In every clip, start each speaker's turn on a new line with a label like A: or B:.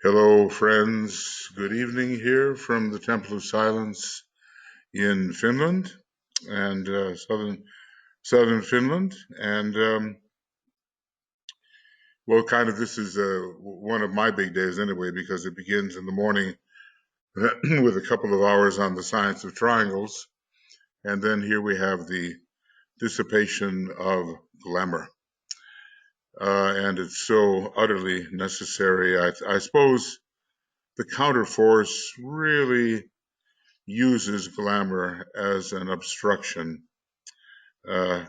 A: Hello, friends. Good evening here from the Temple of Silence in Finland and southern Finland. And this is one of my big days anyway, because it begins in the morning with a couple of hours on the science of triangles, and then here we have the dissipation of glamour. And it's so utterly necessary. I suppose the counterforce really uses glamour as an obstruction uh,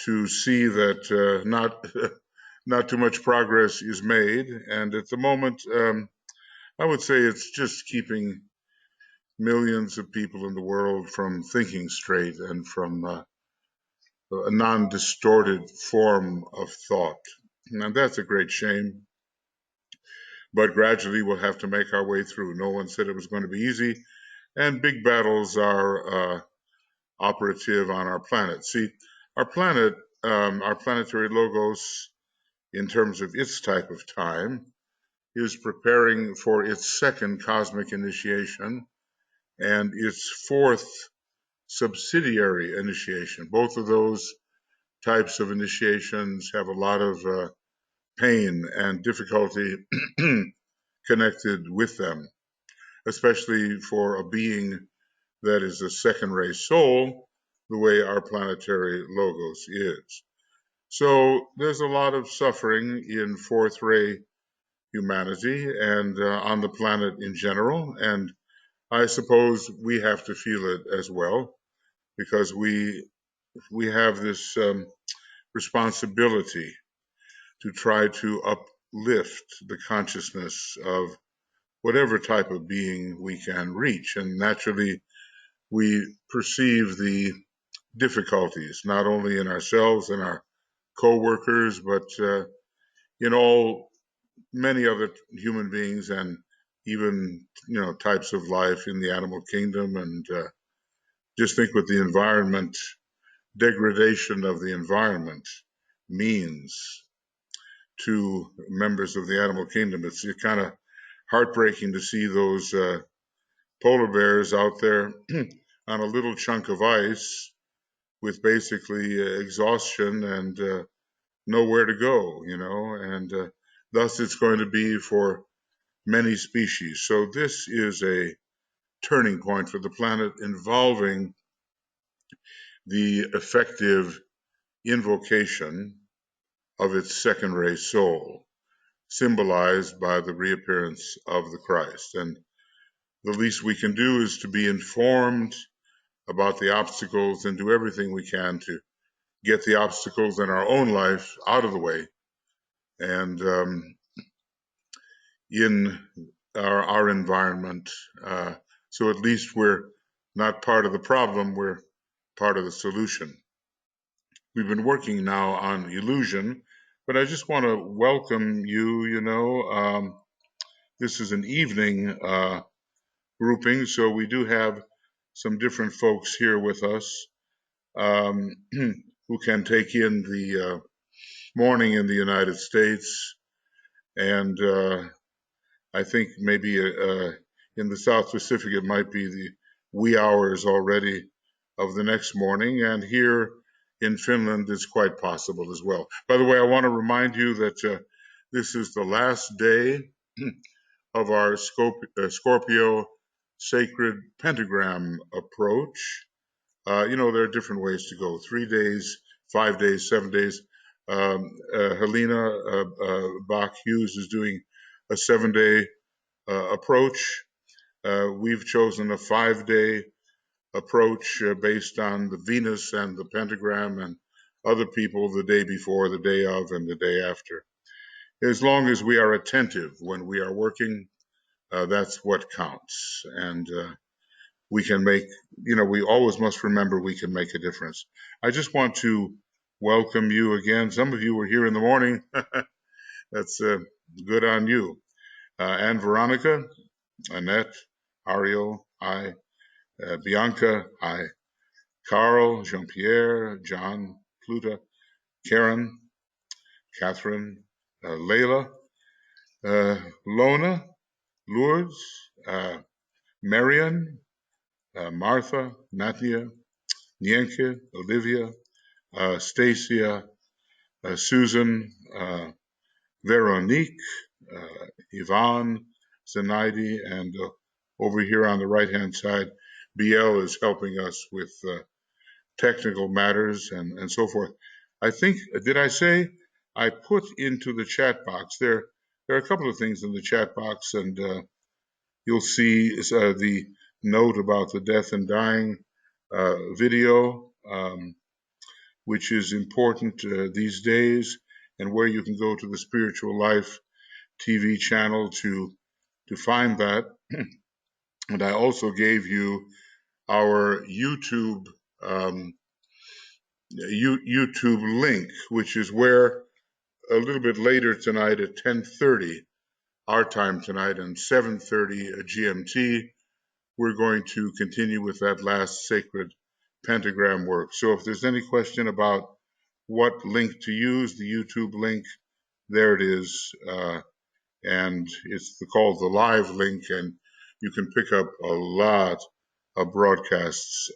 A: to see that not too much progress is made. And at the moment, I would say it's just keeping millions of people in the world from thinking straight and from a non-distorted form of thought. And that's a great shame. But gradually we'll have to make our way through. No one said it was going to be easy. And big battles are operative on our planet. See, our planet, our planetary logos, in terms of its type of time, is preparing for its second cosmic initiation and its fourth subsidiary initiation. Both of those types of initiations have a lot of pain and difficulty connected with them, especially for a being that is a second-ray soul, the way our planetary logos is. So there's a lot of suffering in fourth-ray humanity and on the planet in general, and I suppose we have to feel it as well, because we have this responsibility to try to uplift the consciousness of whatever type of being we can reach, and naturally we perceive the difficulties, not only in ourselves and our co-workers, but in all many other human beings and even types of life in the animal kingdom. And just think what the environment, degradation of the environment means to members of the animal kingdom. It's kind of heartbreaking to see those polar bears out there on a little chunk of ice with basically exhaustion and nowhere to go, and thus it's going to be for many species. So this is a turning point for the planet involving the effective invocation of its second ray soul, symbolized by the reappearance of the Christ. And the least we can do is to be informed about the obstacles and do everything we can to get the obstacles in our own life out of the way. And in our environment, so at least we're not part of the problem, we're part of the solution. We've been working now on illusion, but I just want to welcome you. This is an evening grouping, so we do have some different folks here with us who can take in the morning in the United States, and I think maybe in the South Pacific it might be the wee hours already of the next morning, and here in Finland it's quite possible as well. By the way, I want to remind you that this is the last day of our Scorpio sacred pentagram approach. There are different ways to go: 3 days, 5 days, 7 days. Helena Bach Hughes is doing a 7-day approach. We've chosen a 5-day approach based on the Venus and the pentagram, and other people the day before, the day of, and the day after. As long as we are attentive when we are working, that's what counts. And we can make, we always must remember we can make a difference. I just want to welcome you again. Some of you were here in the morning. That's good on you. And Veronica, Annette, Ariel, hi. Bianca, hi. Carl, Jean-Pierre, John, Pluta, Karen, Catherine, Layla, Lona, Lourdes, Marian, Martha, Natia, Nienke, Olivia, Stacia, Susan, Veronique, Yvonne, Zenaidi, and over here on the right-hand side, BL is helping us with technical matters and so forth. I think, did I say I put into the chat box, there are a couple of things in the chat box, and you'll see the note about the death and dying video, which is important these days, and where you can go to the Spiritual Life TV channel to find that. And I also gave you our YouTube YouTube link, which is where a little bit later tonight at 10:30 our time tonight and 7:30 GMT, we're going to continue with that last sacred pentagram work. So if there's any question about what link to use, the YouTube link, there it is, and it's called the live link, and you can pick up a lot of broadcasts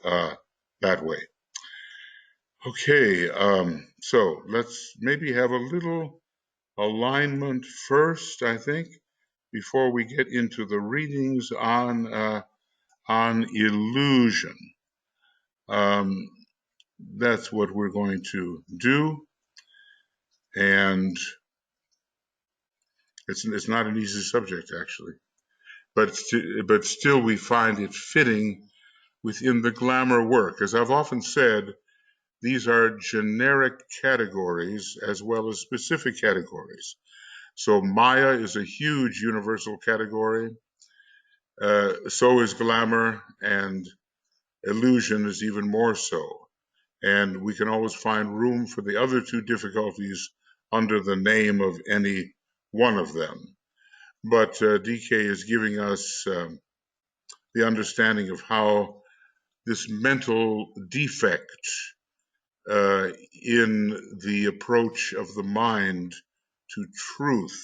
A: that way. Okay, so let's maybe have a little alignment first, I think, before we get into the readings on illusion. That's what we're going to do, and it's not an easy subject actually, but still we find it fitting within the glamour work. As I've often said, these are generic categories as well as specific categories. So Maya is a huge universal category. So is glamour, and illusion is even more so. And we can always find room for the other two difficulties under the name of any one of them. But DK is giving us the understanding of how this mental defect in the approach of the mind to truth,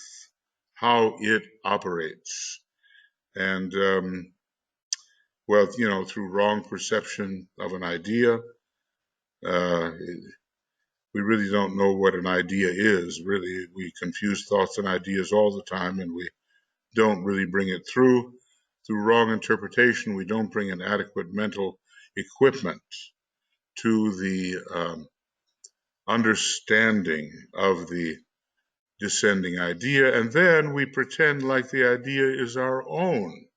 A: how it operates. And, well, you know, through wrong perception of an idea, we really don't know what an idea is. Really, we confuse thoughts and ideas all the time, and we don't really bring it through. Through wrong interpretation, we don't bring an adequate mental equipment to the understanding of the descending idea, and then we pretend like the idea is our own.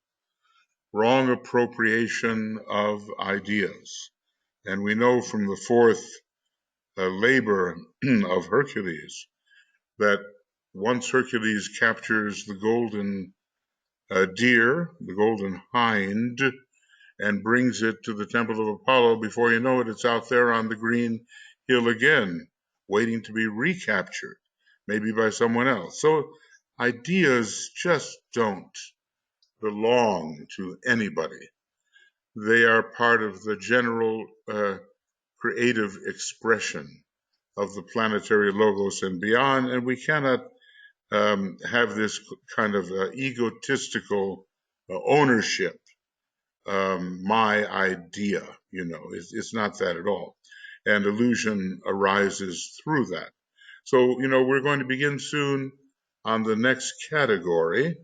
A: Wrong appropriation of ideas. And we know from the fourth labor of Hercules that once Hercules captures the golden deer, the golden hind, and brings it to the temple of Apollo, before you know it, it's out there on the green hill again, waiting to be recaptured, maybe by someone else. So ideas just don't belong to anybody. They are part of the general creative expression of the planetary logos and beyond, and we cannot have this kind of egotistical ownership. My idea, you know, it's not that at all. And illusion arises through that. So, you know, we're going to begin soon on the next category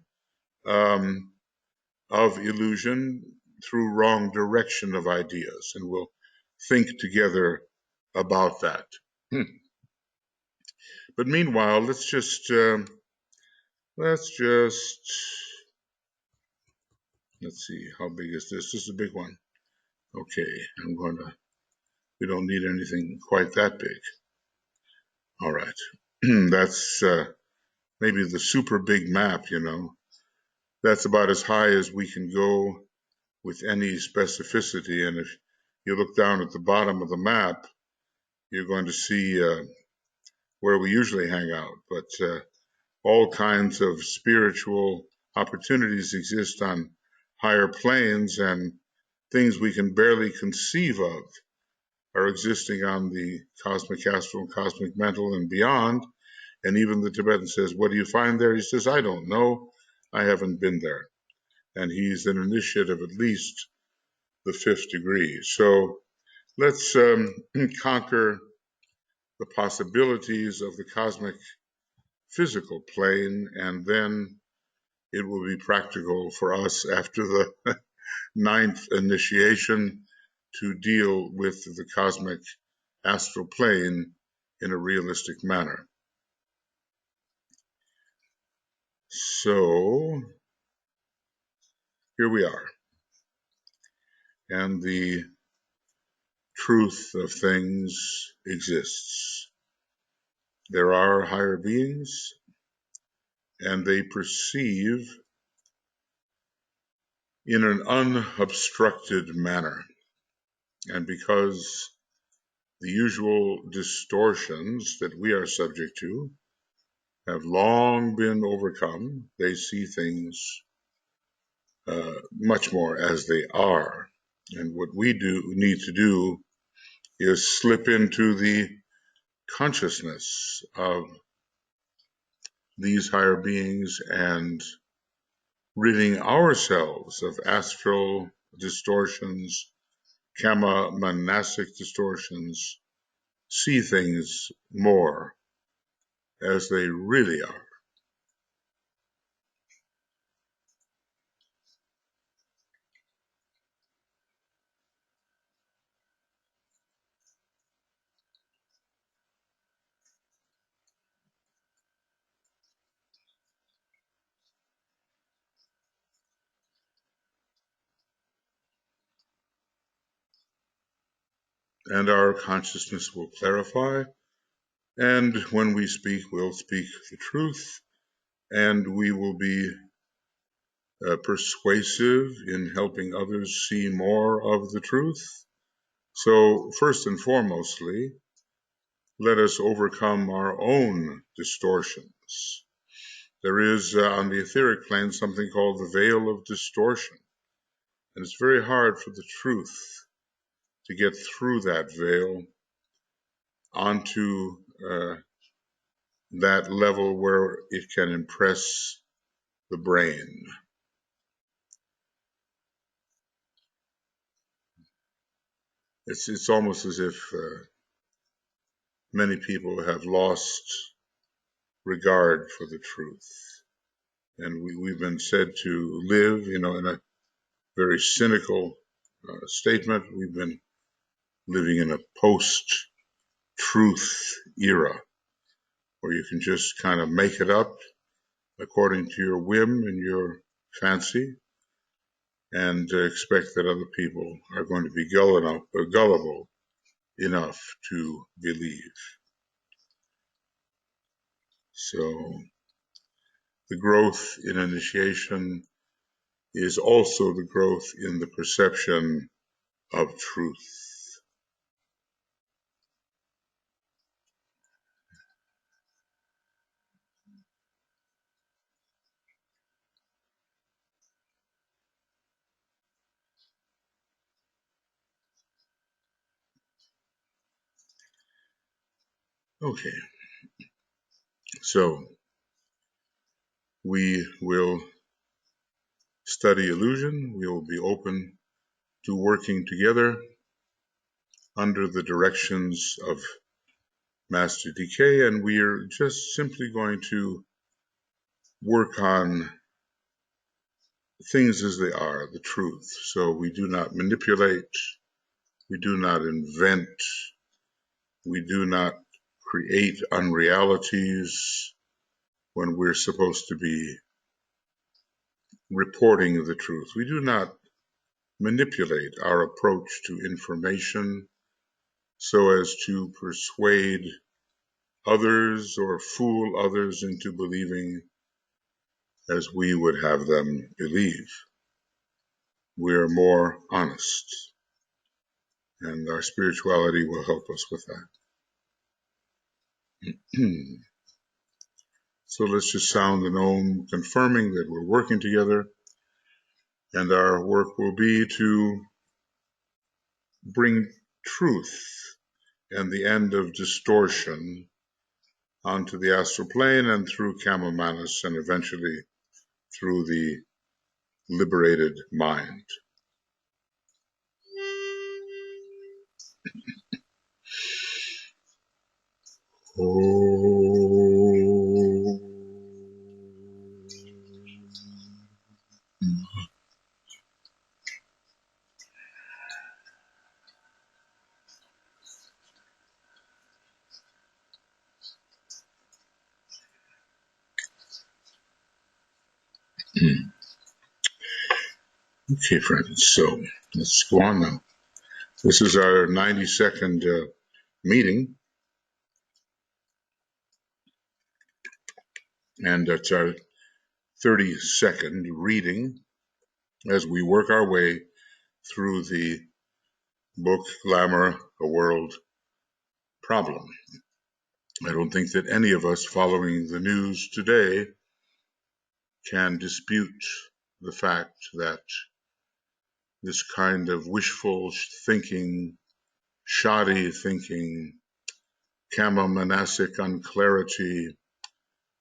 A: of illusion through wrong direction of ideas, and we'll think together about that. But meanwhile, let's see, how big is this? This is a big one. Okay, we don't need anything quite that big. All right, that's maybe the super big map, you know. That's about as high as we can go with any specificity, and if you look down at the bottom of the map, you're going to see where we usually hang out, but all kinds of spiritual opportunities exist on higher planes, and things we can barely conceive of are existing on the cosmic astral, cosmic mental, and beyond. And even the Tibetan says, what do you find there? He says, I don't know. I haven't been there. And he's an initiate of at least the 5th degree. So let's conquer the possibilities of the cosmic physical plane, and then it will be practical for us after the 9th initiation to deal with the cosmic astral plane in a realistic manner. So here we are. And the truth of things exists. There are higher beings, and they perceive in an unobstructed manner. And because the usual distortions that we are subject to have long been overcome, they see things much more as they are. And what we need to do is slip into the consciousness of these higher beings and ridding ourselves of astral distortions, kama manasic distortions, see things more as they really are. And our consciousness will clarify, and when we speak, we'll speak the truth, and we will be persuasive in helping others see more of the truth. So first and foremostly, let us overcome our own distortions. There is on the etheric plane something called the veil of distortion, and it's very hard for the truth to get through that veil onto that level where it can impress the brain. It's almost as if many people have lost regard for the truth. And we've been said to live, in a very cynical statement. We've been living in a post-truth era where you can just kind of make it up according to your whim and your fancy and expect that other people are going to be gullible enough to believe. So the growth in initiation is also the growth in the perception of truth. Okay, so we will study illusion. We will be open to working together under the directions of Master DK, and we are just simply going to work on things as they are, the truth. So we do not manipulate, we do not invent, we do not create unrealities when we're supposed to be reporting the truth. We do not manipulate our approach to information so as to persuade others or fool others into believing as we would have them believe. We are more honest, and our spirituality will help us with that. So let's just sound an Om, confirming that we're working together, and our work will be to bring truth and the end of distortion onto the astral plane and through Kama Manas and eventually through the liberated mind. Okay, friends, so let's go on now. This is our 90-second meeting, and that's our 30-second reading as we work our way through the book Glamour, A World Problem. I don't think that any of us following the news today can dispute the fact that this kind of wishful thinking, shoddy thinking, Kama-manasic unclarity,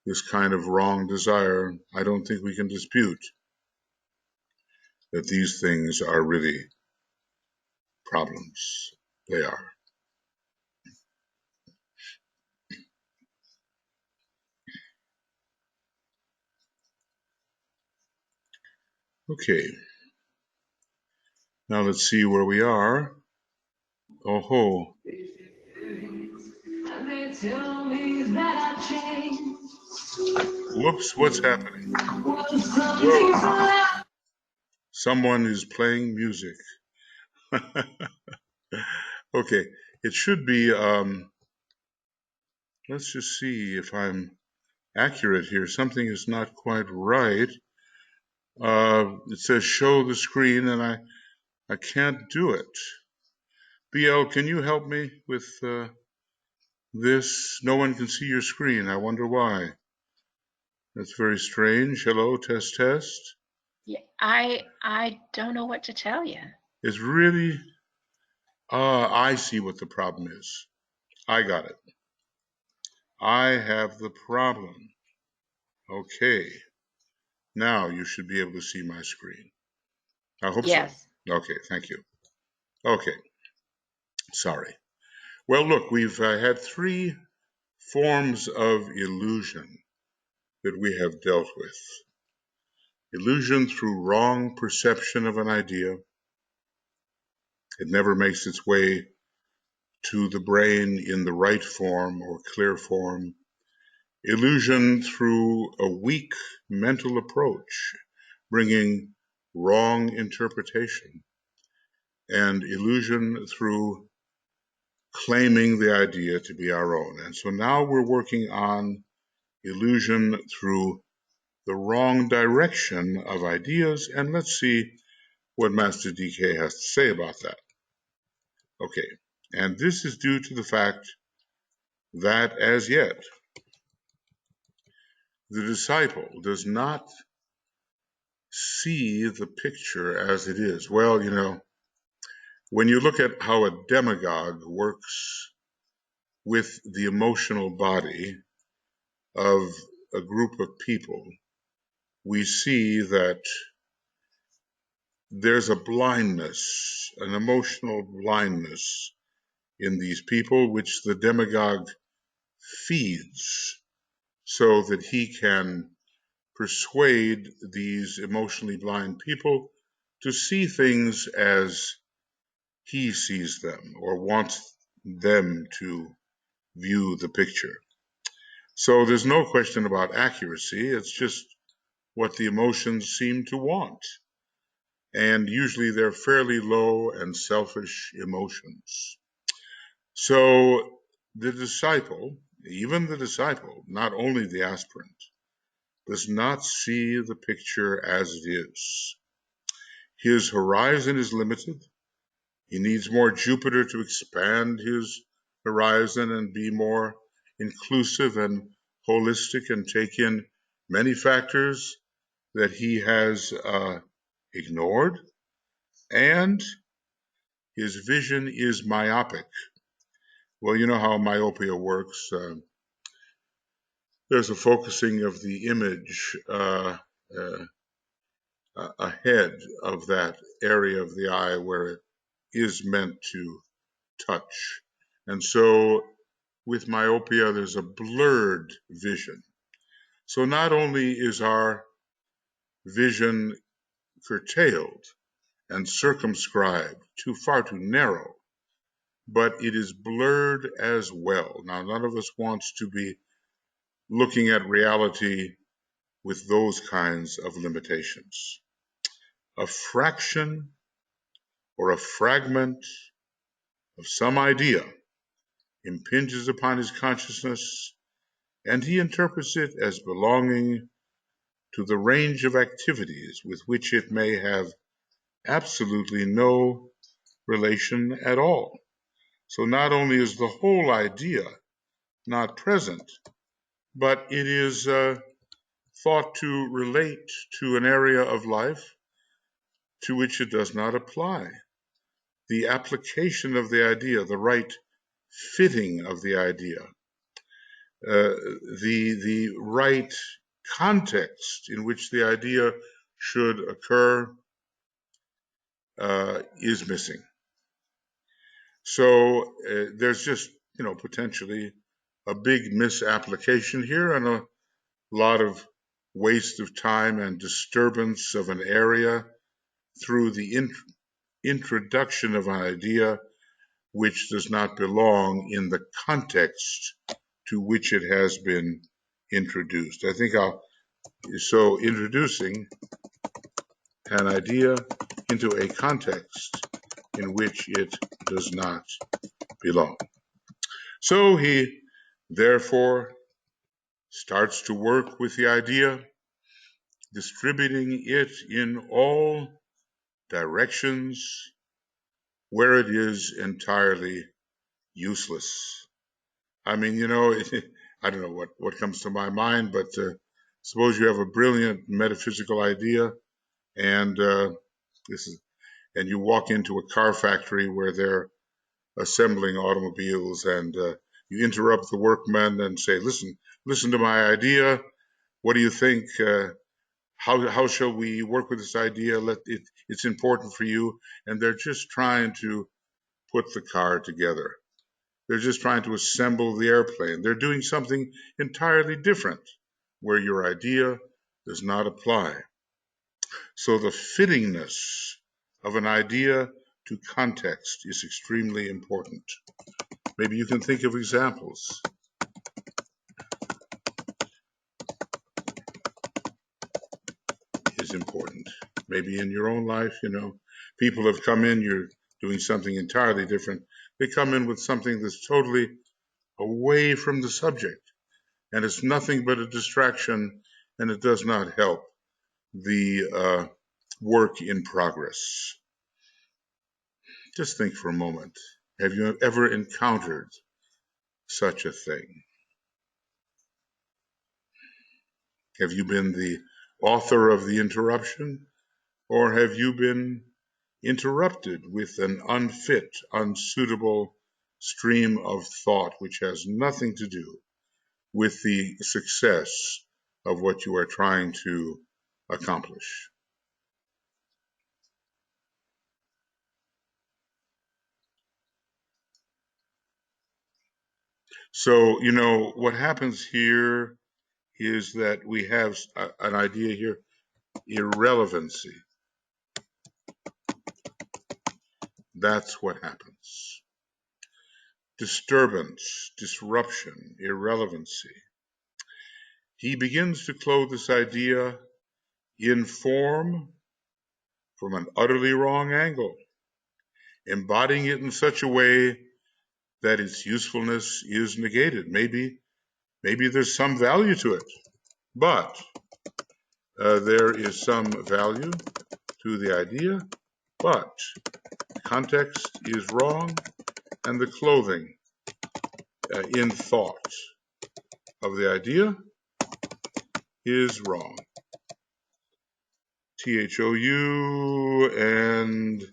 A: this kind of wrong desire, I don't think we can dispute that these things are really problems. They are. Okay. Now let's see where we are. Oh ho. Whoops, what's happening? Whoa. Someone is playing music. Okay, it should be, let's just see if I'm accurate here. Something is not quite right. It says show the screen and I can't do it. BL, can you help me with this? No one can see your screen. I wonder why. That's very strange. Hello, test, test.
B: Yeah, I don't know what to tell you.
A: It's really, I see what the problem is. I got it. I have the problem. Okay. Now you should be able to see my screen. I hope
B: yes.
A: so. Okay, thank you. Okay. Sorry. Well, look, we've had three forms of illusion that we have dealt with. Illusion through wrong perception of an idea. It never makes its way to the brain in the right form or clear form. Illusion through a weak mental approach, bringing wrong interpretation. And illusion through claiming the idea to be our own. And so now we're working on illusion through the wrong direction of ideas, and let's see what Master DK has to say about that. Okay, and this is due to the fact that as yet, the disciple does not see the picture as it is. Well, you know, when you look at how a demagogue works with the emotional body of a group of people, we see that there's a blindness, an emotional blindness in these people, which the demagogue feeds so that he can persuade these emotionally blind people to see things as he sees them or wants them to view the picture. So there's no question about accuracy. It's just what the emotions seem to want. And usually they're fairly low and selfish emotions. So the disciple, even the disciple, not only the aspirant, does not see the picture as it is. His horizon is limited. He needs more Jupiter to expand his horizon and be more inclusive and holistic and take in many factors that he has ignored. And his vision is myopic. Well, you know how myopia works. there's a focusing of the image ahead of that area of the eye where it is meant to touch. And so with myopia, there's a blurred vision. So not only is our vision curtailed and circumscribed, far too narrow, but it is blurred as well. Now, none of us wants to be looking at reality with those kinds of limitations. A fraction or a fragment of some idea impinges upon his consciousness, and he interprets it as belonging to the range of activities with which it may have absolutely no relation at all. So not only is the whole idea not present, but it is thought to relate to an area of life to which it does not apply. The application of the idea, the right fitting of the idea, the right context in which the idea should occur is missing. So there's just, potentially a big misapplication here and a lot of waste of time and disturbance of an area through the introduction of an idea which does not belong in the context to which it has been introduced. I think so introducing an idea into a context in which it does not belong. So he therefore starts to work with the idea, distributing it in all directions where it is entirely useless. I mean, I don't know what comes to my mind, but suppose you have a brilliant metaphysical idea, and and you walk into a car factory where they're assembling automobiles, and you interrupt the workmen and say, listen to my idea. What do you think? How shall we work with this idea? It's important for you. And they're just trying to put the car together. They're just trying to assemble the airplane. They're doing something entirely different where your idea does not apply. So the fittingness of an idea to context is extremely important. Maybe you can think of examples. Is important. Maybe in your own life, people have come in, you're doing something entirely different. They come in with something that's totally away from the subject, and it's nothing but a distraction, and it does not help the work in progress. Just think for a moment. Have you ever encountered such a thing? Have you been the author of the interruption, or have you been interrupted with an unfit, unsuitable stream of thought which has nothing to do with the success of what you are trying to accomplish? So, what happens here is that we have an idea here, irrelevancy. That's what happens. Disturbance, disruption, irrelevancy. He begins to clothe this idea in form from an utterly wrong angle, embodying it in such a way that its usefulness is negated. Maybe there's some value to it, but there is some value to the idea, but the context is wrong, and the clothing in thought of the idea is wrong. THOU and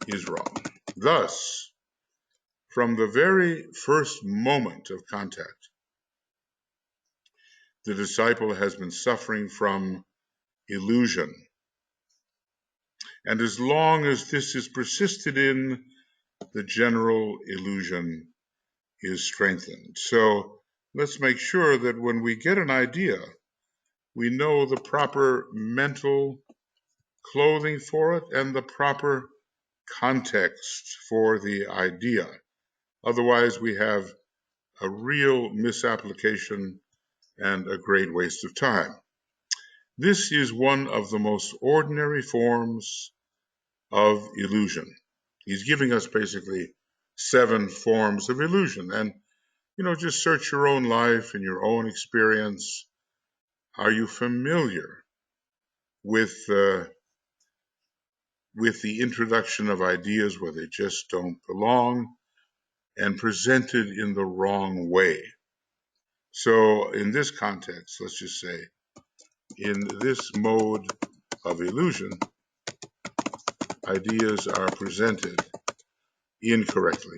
A: is wrong. Thus, from the very first moment of contact, the disciple has been suffering from illusion. And as long as this is persisted in, the general illusion is strengthened. So let's make sure that when we get an idea, we know the proper mental clothing for it and the proper context for the idea. Otherwise, we have a real misapplication and a great waste of time. This is one of the most ordinary forms of illusion. He's giving us basically 7 forms of illusion. And, just search your own life and your own experience. Are you familiar with the introduction of ideas where they just don't belong and presented in the wrong way? So in this context, let's just say, in this mode of illusion, ideas are presented incorrectly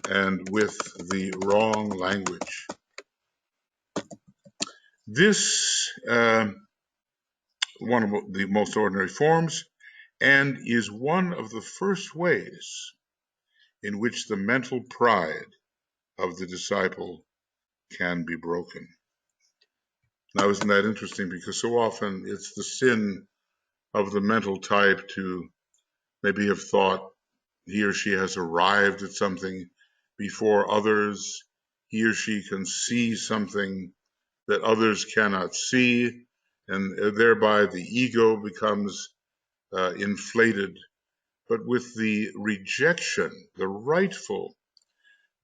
A: and with the wrong language. This one of the most ordinary forms, and is one of the first ways in which the mental pride of the disciple can be broken. Now, isn't that interesting? Because so often it's the sin of the mental type to maybe have thought he or she has arrived at something before others. He or she can see something that others cannot see, and thereby the ego becomes inflated. But with the rejection, the rightful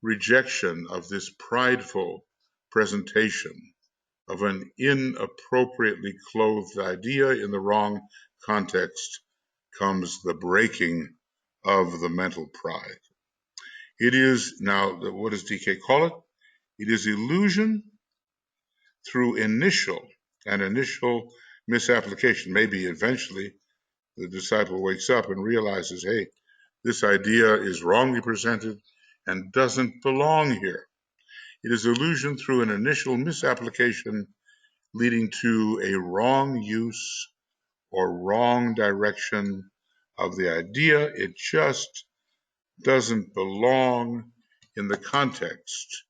A: rejection of this prideful presentation of an inappropriately clothed idea in the wrong context, comes the breaking of the mental pride. It is, now, what does DK call it? It is illusion through initial misapplication. Maybe eventually the disciple wakes up and realizes, hey, this idea is wrongly presented and doesn't belong here. It is illusion through an initial misapplication leading to a wrong use or wrong direction of the idea. It just doesn't belong in the context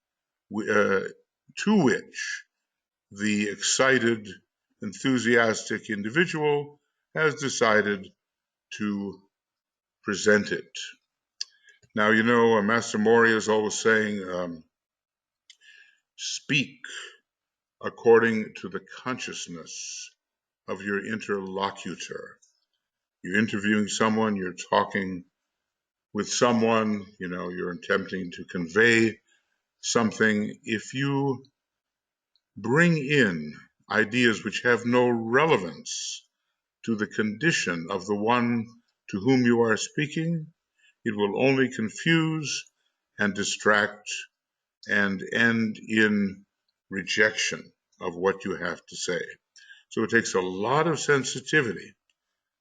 A: to which the excited, enthusiastic individual has decided to present it. Now, Master Moria is always saying, speak according to the consciousness of your interlocutor. You're interviewing someone, you're talking with someone, you're attempting to convey something. If you bring in ideas which have no relevance to the condition of the one to whom you are speaking, it will only confuse and distract and end in rejection of what you have to say. So it takes a lot of sensitivity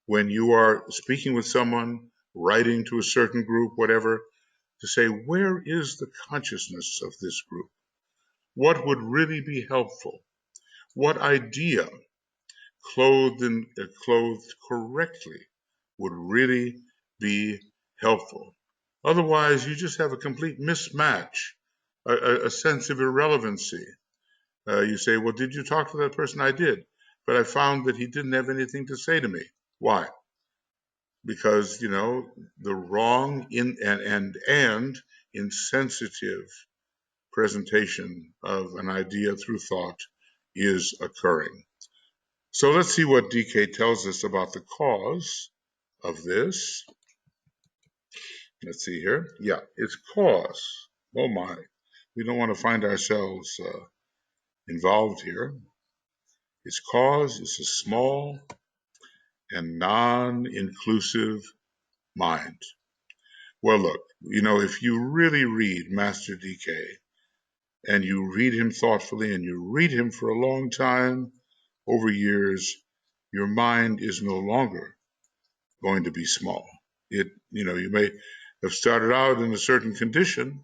A: when you are speaking with someone, writing to a certain group, whatever, to say, where is the consciousness of this group? What would really be helpful? What idea, clothed correctly, would really be helpful? Otherwise, you just have a complete mismatch, a sense of irrelevancy. You say, well, did you talk to that person? I did, but I found that he didn't have anything to say to me. Why? Because, the wrong and insensitive presentation of an idea through thought is occurring. So let's see what DK tells us about the cause of this. Let's see here. Yeah, it's cause. Oh my. We don't want to find ourselves involved here. Its cause is a small and non-inclusive mind. Well, look, if you really read Master DK and you read him thoughtfully and you read him for a long time, over years, your mind is no longer going to be small. You may have started out in a certain condition,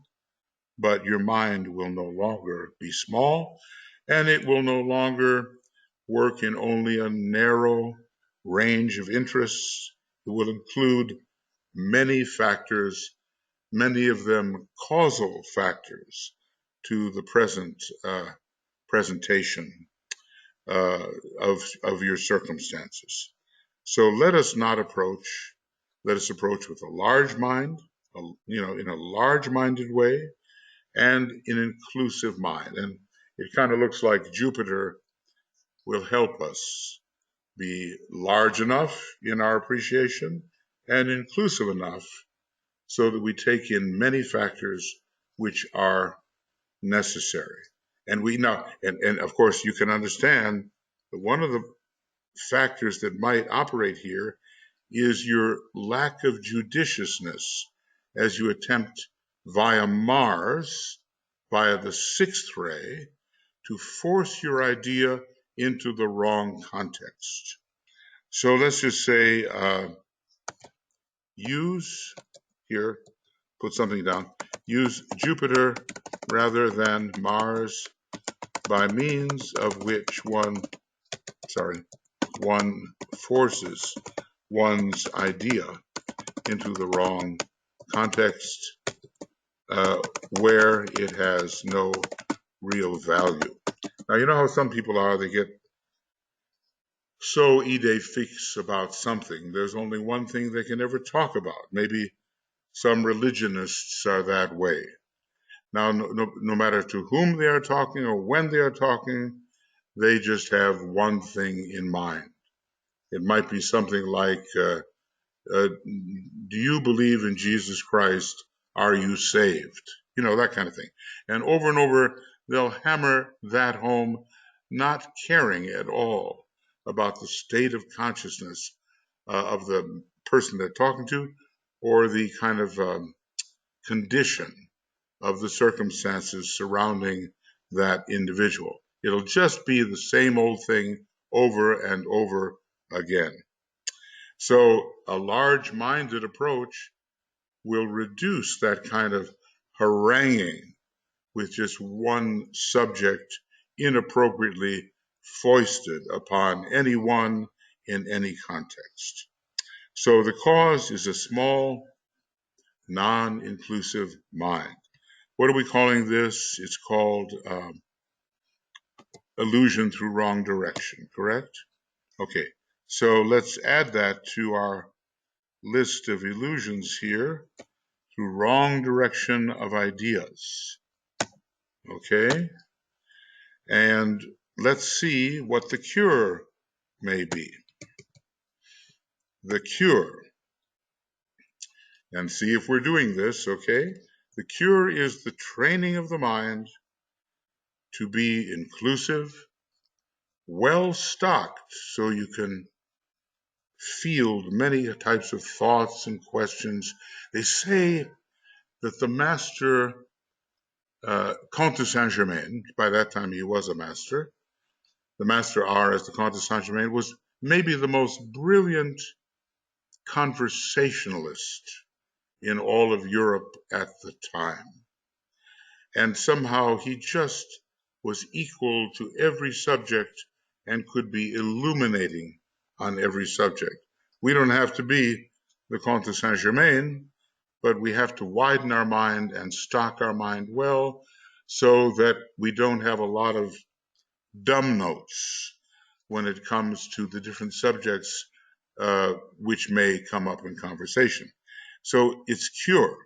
A: but your mind will no longer be small. and it will no longer work in only a narrow range of interests. It will include many factors, many of them causal factors to the present presentation of your circumstances. So let us approach with a large mind, in a large-minded way, and an inclusive mind. And it kind of looks like Jupiter will help us be large enough in our appreciation and inclusive enough so that we take in many factors which are necessary. And we know, and of course, you can understand that one of the factors that might operate here is your lack of judiciousness as you attempt via Mars, via the sixth ray, to force your idea into the wrong context. So let's just say, put something down, use Jupiter rather than Mars, by means of which one forces one's idea into the wrong context, where it has no real value. Now, you know how some people are, they get so idée fixe about something. There's only one thing they can ever talk about. Maybe some religionists are that way. Now, no matter to whom they are talking or when they are talking, they just have one thing in mind. It might be something like, do you believe in Jesus Christ? Are you saved? That kind of thing. And over, they'll hammer that home, not caring at all about the state of consciousness of the person they're talking to, or the kind of condition of the circumstances surrounding that individual. It'll just be the same old thing over and over again. So a large-minded approach will reduce that kind of haranguing with just one subject inappropriately foisted upon anyone in any context. So the cause is a small, non-inclusive mind. What are we calling this? It's called illusion through wrong direction, correct? Okay, so let's add that to our list of illusions here, through wrong direction of ideas. Okay, and let's see what the cure may be. The cure, and see if we're doing this, okay? The cure is the training of the mind to be inclusive, well stocked, so you can field many types of thoughts and questions. They say that the master, Comte de Saint-Germain, by that time he was a master, the master R as the Comte de Saint-Germain, was maybe the most brilliant conversationalist in all of Europe at the time. And somehow he just was equal to every subject and could be illuminating on every subject. We don't have to be the Comte de Saint-Germain, but we have to widen our mind and stock our mind well so that we don't have a lot of dumb notes when it comes to the different subjects which may come up in conversation. So its cure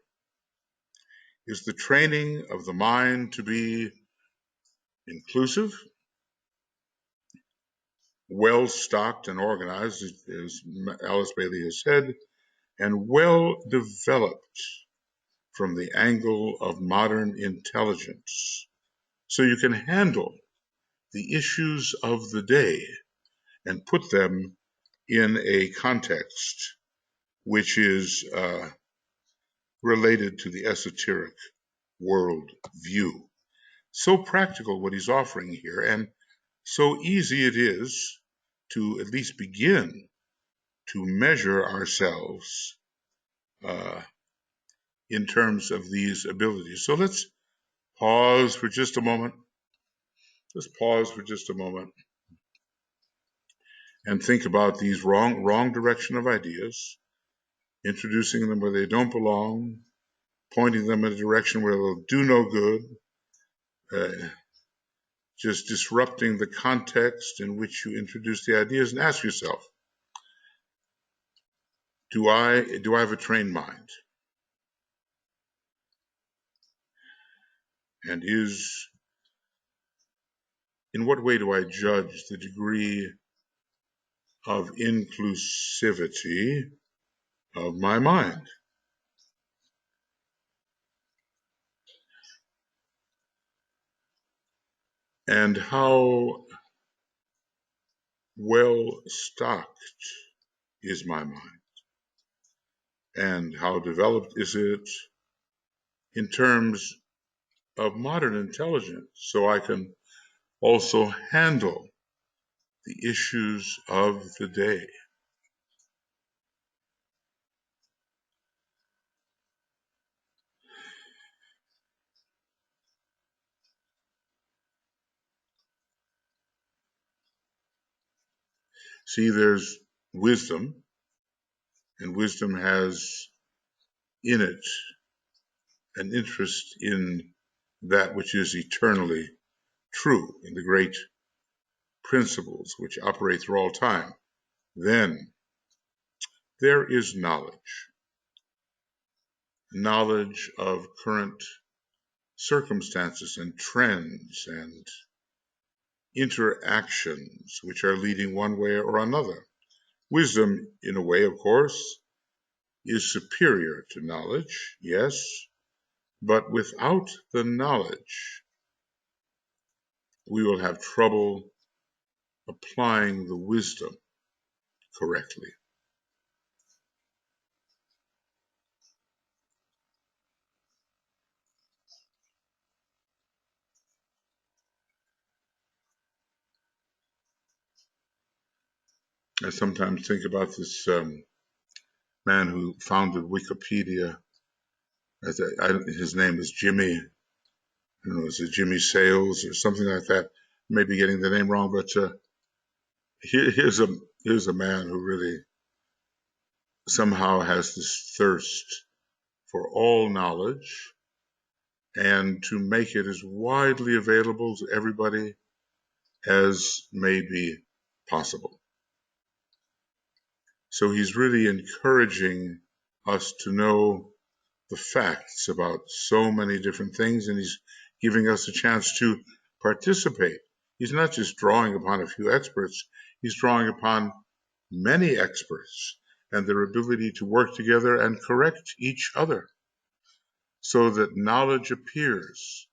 A: is the training of the mind to be inclusive, well-stocked and organized, as Alice Bailey has said, and well-developed from the angle of modern intelligence, so you can handle the issues of the day and put them in a context which is related to the esoteric world view. So practical what he's offering here, and so easy it is to at least begin to measure ourselves in terms of these abilities. So let's pause for just a moment Just pause for just a moment and think about these wrong direction of ideas, introducing them where they don't belong, pointing them in a direction where they'll do no good, just disrupting the context in which you introduce the ideas, and ask yourself, do I have a trained mind? And in what way do I judge the degree of inclusivity of my mind? And how well stocked is my mind? And how developed is it in terms of modern intelligence, so I can also handle the issues of the day? See, there's wisdom, and wisdom has in it an interest in that which is eternally true, in the great principles which operate through all time. Then there is knowledge of current circumstances and trends and interactions which are leading one way or another. Wisdom, in a way, of course, is superior to knowledge, yes, but without the knowledge, we will have trouble applying the wisdom correctly. I sometimes think about this man who founded Wikipedia. His name is Jimmy, I don't know, is it Jimmy Sales or something like that? Maybe getting the name wrong, but here's a man who really somehow has this thirst for all knowledge and to make it as widely available to everybody as may be possible. So he's really encouraging us to know the facts about so many different things, and he's giving us a chance to participate. He's not just drawing upon a few experts, he's drawing upon many experts and their ability to work together and correct each other so that knowledge appears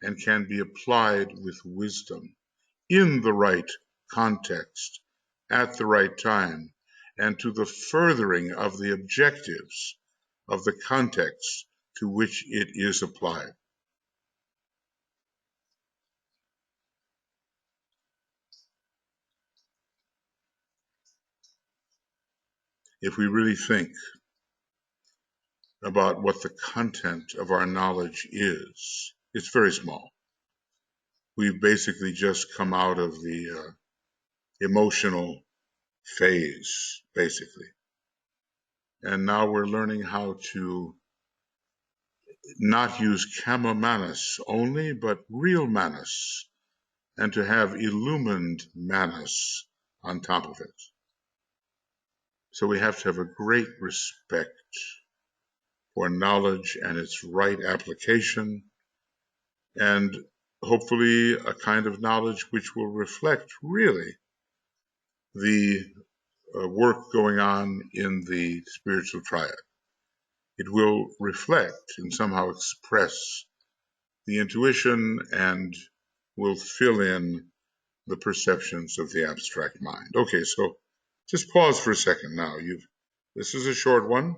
A: and can be applied with wisdom in the right context at the right time and to the furthering of the objectives of the context to which it is applied. If we really think about what the content of our knowledge is, it's very small. We've basically just come out of the emotional phase, basically. And now we're learning how to not use kama manas only, but real manas, and to have illumined manas on top of it. So we have to have a great respect for knowledge and its right application, and hopefully a kind of knowledge which will reflect really the work going on in the spiritual triad. It will reflect and somehow express the intuition and will fill in the perceptions of the abstract mind. Okay, so just pause for a second now. This is a short one.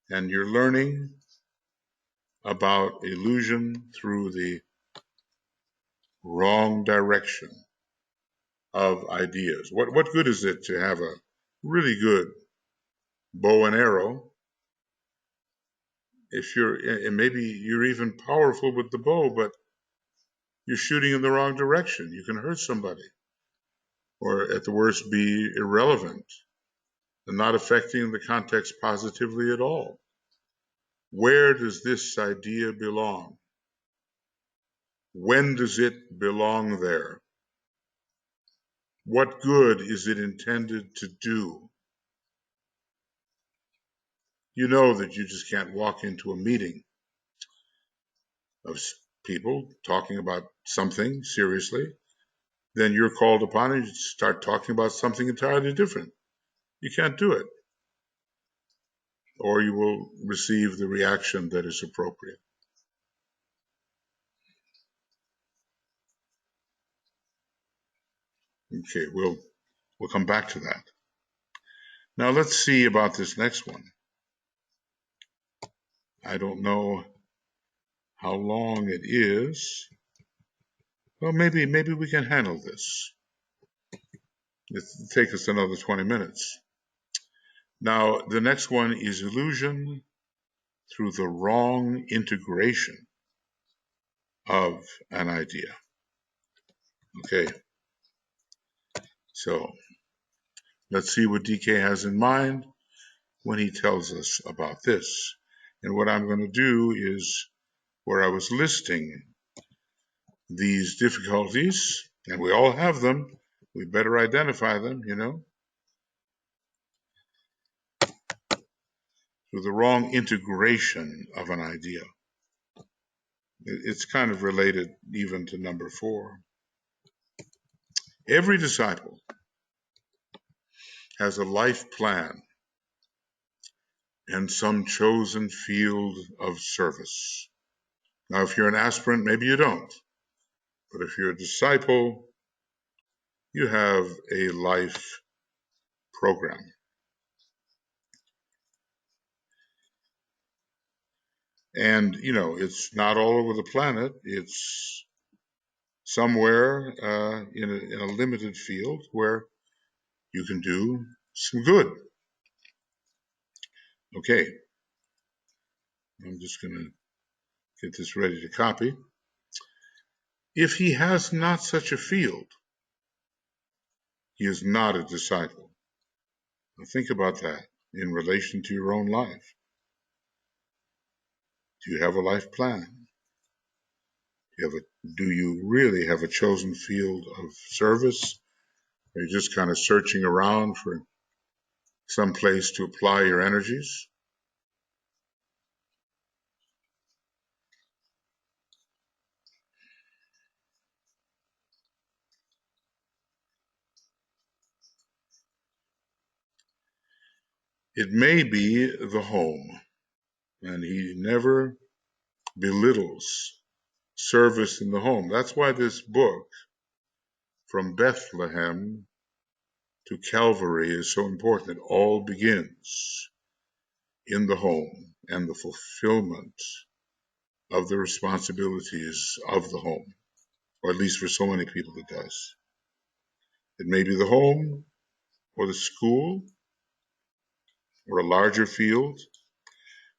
A: And you're learning about illusion through the wrong direction of ideas. What good is it to have a really good bow and arrow and maybe you're even powerful with the bow, but you're shooting in the wrong direction. You can hurt somebody, or at the worst be irrelevant and not affecting the context positively at all. Where does this idea belong? When does it belong there? What good is it intended to do? You know that you just can't walk into a meeting of people talking about something seriously, then you're called upon and you start talking about something entirely different. You can't do it, or you will receive the reaction that is appropriate. Okay, we'll come back to that. Now let's see about this next one. I don't know how long it is. Well, maybe we can handle this. It'll take us another 20 minutes. Now, the next one is illusion through the wrong integration of an idea. Okay, so let's see what DK has in mind when he tells us about this. And what I'm going to do is, where I was listing these difficulties, and we all have them, we better identify them, through the wrong integration of an idea. It's kind of related even to number 4. Every disciple has a life plan and some chosen field of service. Now, if you're an aspirant, maybe you don't. But if you're a disciple, you have a life program. And, it's not all over the planet. It's somewhere in a limited field where you can do some good. Okay. I'm just going to get this ready to copy. If he has not such a field, he is not a disciple. Now think about that in relation to your own life. Do you have a life plan? Do you really have a chosen field of service? Are you just kind of searching around for some place to apply your energies? It may be the home, and he never belittles service in the home. That's why this book, From Bethlehem to Calvary, is so important. It all begins in the home and the fulfillment of the responsibilities of the home, or at least for so many people it does. It may be the home or the school or a larger field,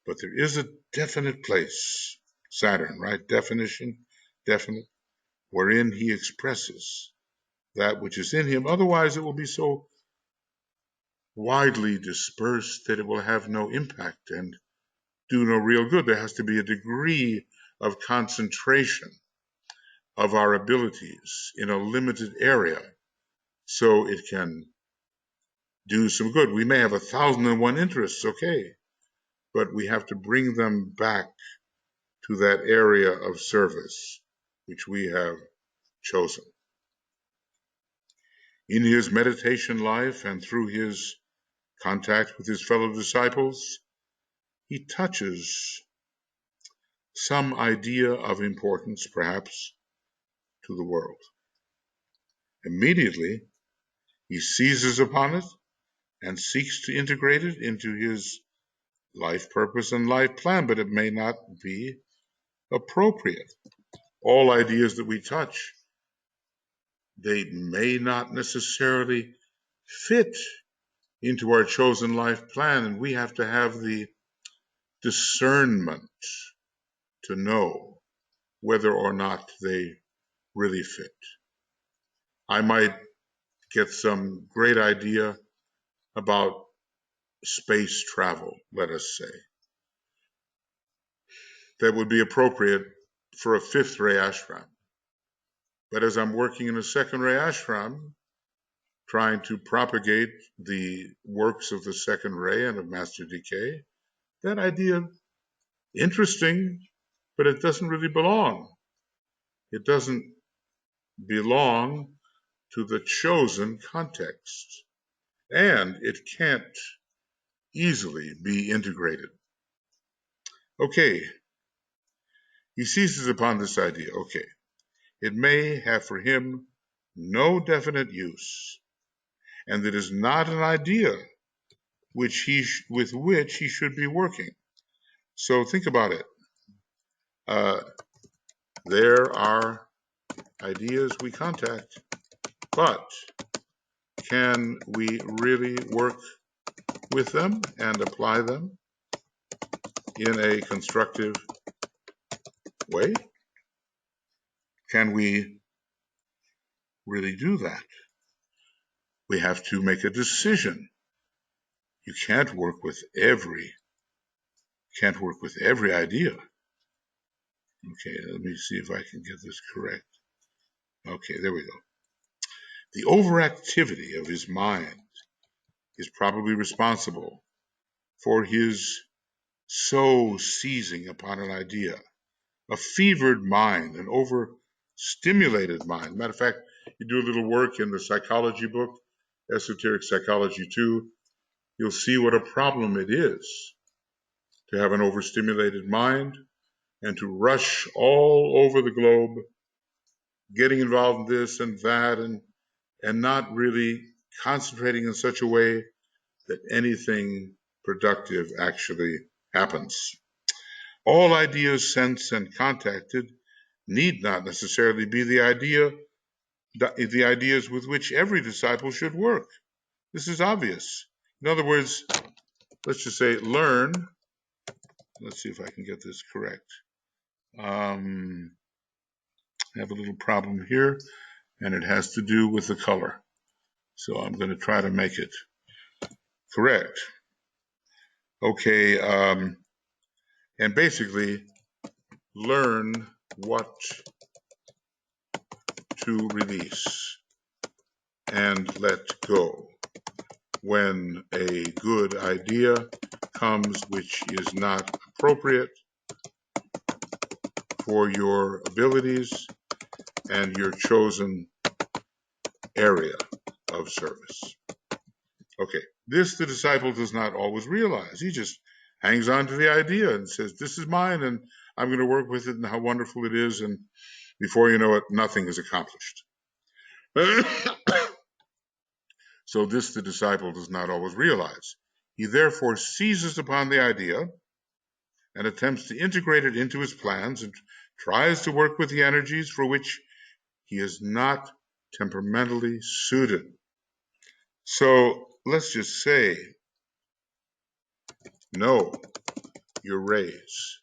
A: but there is a definite place, Saturn, right? Definition, definite, wherein he expresses that which is in him. Otherwise, it will be so widely dispersed that it will have no impact and do no real good. There has to be a degree of concentration of our abilities in a limited area so it can do some good. We may have 1,001 interests, okay, but we have to bring them back to that area of service which we have chosen. In his meditation life and through his contact with his fellow disciples, he touches some idea of importance, perhaps, to the world. Immediately, he seizes upon it and seeks to integrate it into his life purpose and life plan, but it may not be appropriate. All ideas that we touch, they may not necessarily fit into our chosen life plan, and we have to have the discernment to know whether or not they really fit. I might get some great idea about space travel, let us say, that would be appropriate for a fifth ray ashram. But as I'm working in a second ray ashram, trying to propagate the works of the second ray and of Master DK, that idea, interesting, but it doesn't really belong. It doesn't belong to the chosen context. And it can't easily be integrated. Okay, he seizes upon this idea. Okay, it may have for him no definite use, and it is not an idea with which he should be working. So think about it. There are ideas we contact, but can we really work with them and apply them in a constructive way? Can we really do that? We have to make a decision. You can't work with every idea. Okay, let me see if I can get this correct. Okay, there we go. The overactivity of his mind is probably responsible for his so seizing upon an idea. A fevered mind, an overstimulated mind. Matter of fact, you do a little work in the psychology book, Esoteric Psychology 2, you'll see what a problem it is to have an overstimulated mind and to rush all over the globe, getting involved in this and that, and not really concentrating in such a way that anything productive actually happens. All ideas sensed and contacted need not necessarily be the ideas with which every disciple should work. This is obvious. In other words, let's just say learn. Let's see if I can get this correct. I have a little problem here, and it has to do with the color. So I'm going to try to make it correct. Okay, and basically learn what to release and let go when a good idea comes which is not appropriate for your abilities and your chosen area of service. Okay, this the disciple does not always realize. He just hangs on to the idea and says, this is mine and I'm going to work with it and how wonderful it is, and before you know it, nothing is accomplished. So this the disciple does not always realize. He therefore seizes upon the idea and attempts to integrate it into his plans and tries to work with the energies for which he is not temperamentally suited. So let's just say, know your rays.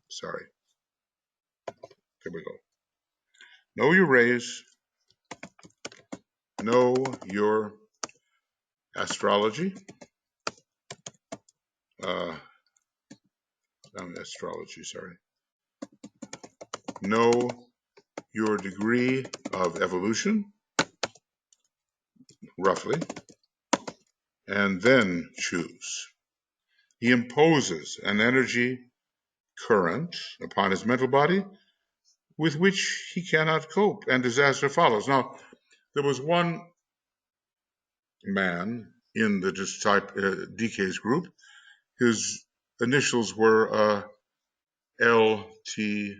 A: Sorry. There we go. Know your rays. Know your astrology. Astrology, sorry. Know your degree of evolution, roughly, and then choose. He imposes an energy current upon his mental body with which he cannot cope, and disaster follows. Now, there was one man in the DK's group. His initials were LTSK,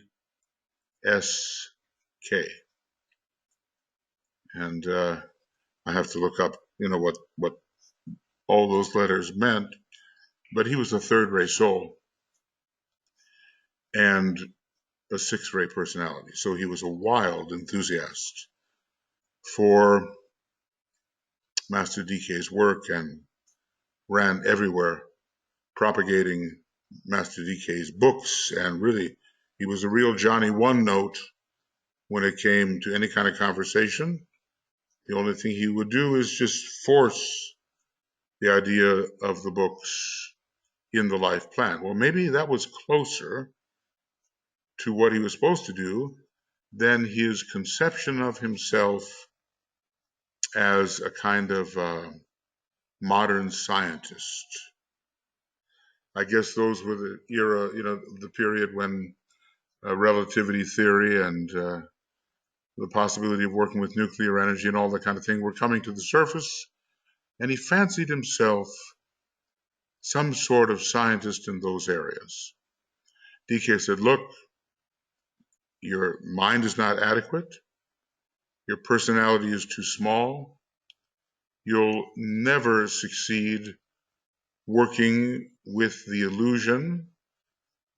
A: and I have to look up, what all those letters meant. But he was a third-ray soul and a sixth-ray personality. So he was a wild enthusiast for Master DK's work and ran everywhere propagating Master DK's books, and really, he was a real Johnny One Note when it came to any kind of conversation. The only thing he would do is just force the idea of the books in the life plan. Well, maybe that was closer to what he was supposed to do than his conception of himself as a kind of modern scientist. I guess those were the era, the period when relativity theory and the possibility of working with nuclear energy and all that kind of thing were coming to the surface. And he fancied himself some sort of scientist in those areas. DK said, look, your mind is not adequate. Your personality is too small. You'll never succeed working with the illusion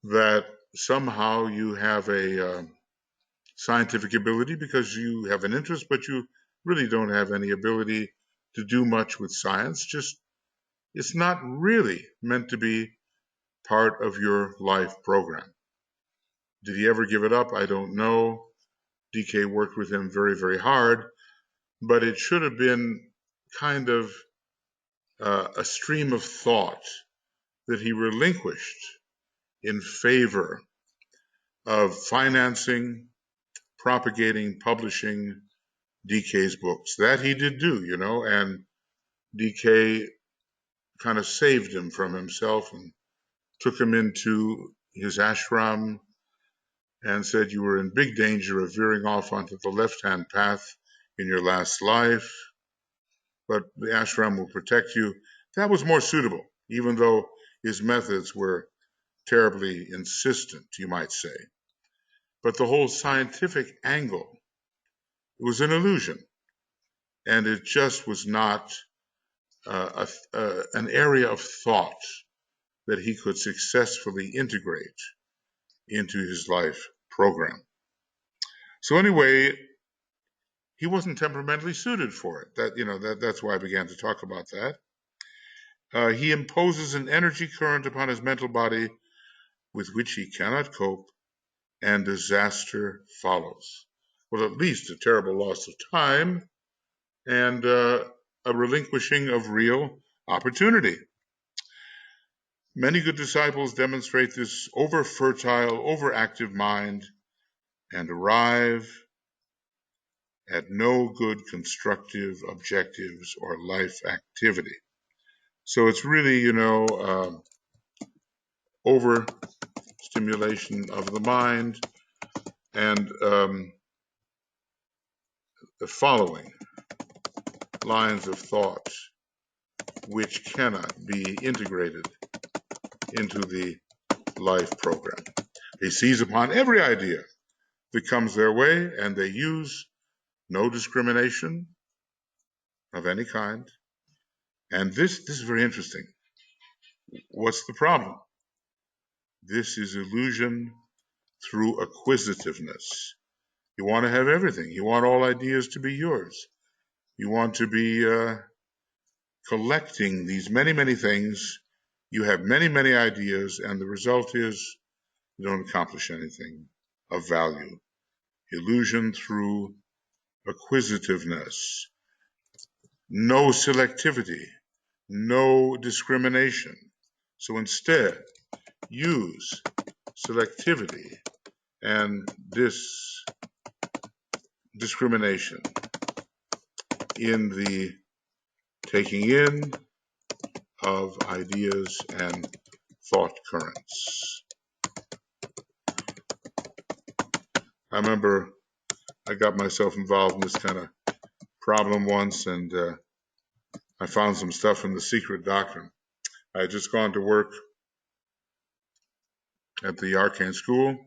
A: that somehow you have a scientific ability because you have an interest, but you really don't have any ability to do much with science. Just, it's not really meant to be part of your life program. Did he ever give it up? I don't know. DK worked with him very, very hard, but it should have been kind of a stream of thought that he relinquished in favor of financing, propagating, publishing DK's books. That he did do, and DK kind of saved him from himself and took him into his ashram and said you were in big danger of veering off onto the left-hand path in your last life, but the ashram will protect you. That was more suitable, even though his methods were terribly insistent, you might say. But the whole scientific angle was an illusion, and it just was not an area of thought that he could successfully integrate into his life program. So anyway, he wasn't temperamentally suited for it. That's why I began to talk about that. He imposes an energy current upon his mental body with which he cannot cope, and disaster follows. Well, at least a terrible loss of time and a relinquishing of real opportunity. Many good disciples demonstrate this over-fertile, overactive mind and arrive at no good constructive objectives or life activity. So it's really, overstimulation of the mind and the following lines of thought which cannot be integrated into the life program. They seize upon every idea that comes their way, and they use no discrimination of any kind. And this is very interesting. What's the problem? This is illusion through acquisitiveness. You want to have everything. You want all ideas to be yours. You want to be collecting these many, many things. You have many, many ideas, and the result is you don't accomplish anything of value. Illusion through acquisitiveness. No selectivity, no discrimination. So instead, use selectivity and discrimination in the taking in of ideas and thought currents. I remember I got myself involved in this kind of problem once, and I found some stuff in the Secret Doctrine. I had just gone to work at the Arcane School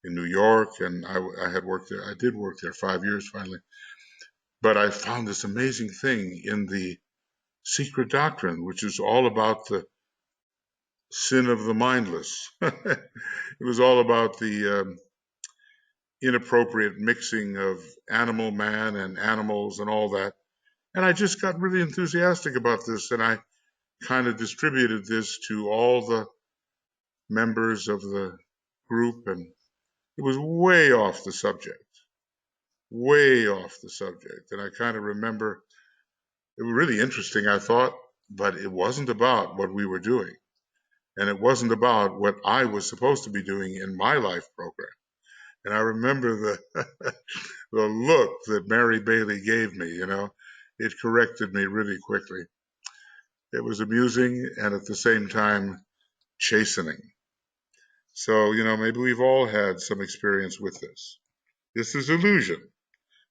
A: in New York, and I had worked there. I did work there 5 years finally. But I found this amazing thing in the Secret Doctrine, which is all about the sin of the mindless. It was all about the inappropriate mixing of animal man and animals and all that. And I just got really enthusiastic about this, and I kind of distributed this to all the members of the group, and it was way off the subject, way off the subject. And I kind of remember it was really interesting, I thought, but it wasn't about what we were doing. And it wasn't about what I was supposed to be doing in my life program. And I remember the the look that Mary Bailey gave me, it corrected me really quickly. It was amusing and at the same time chastening. So, maybe we've all had some experience with this. This is illusion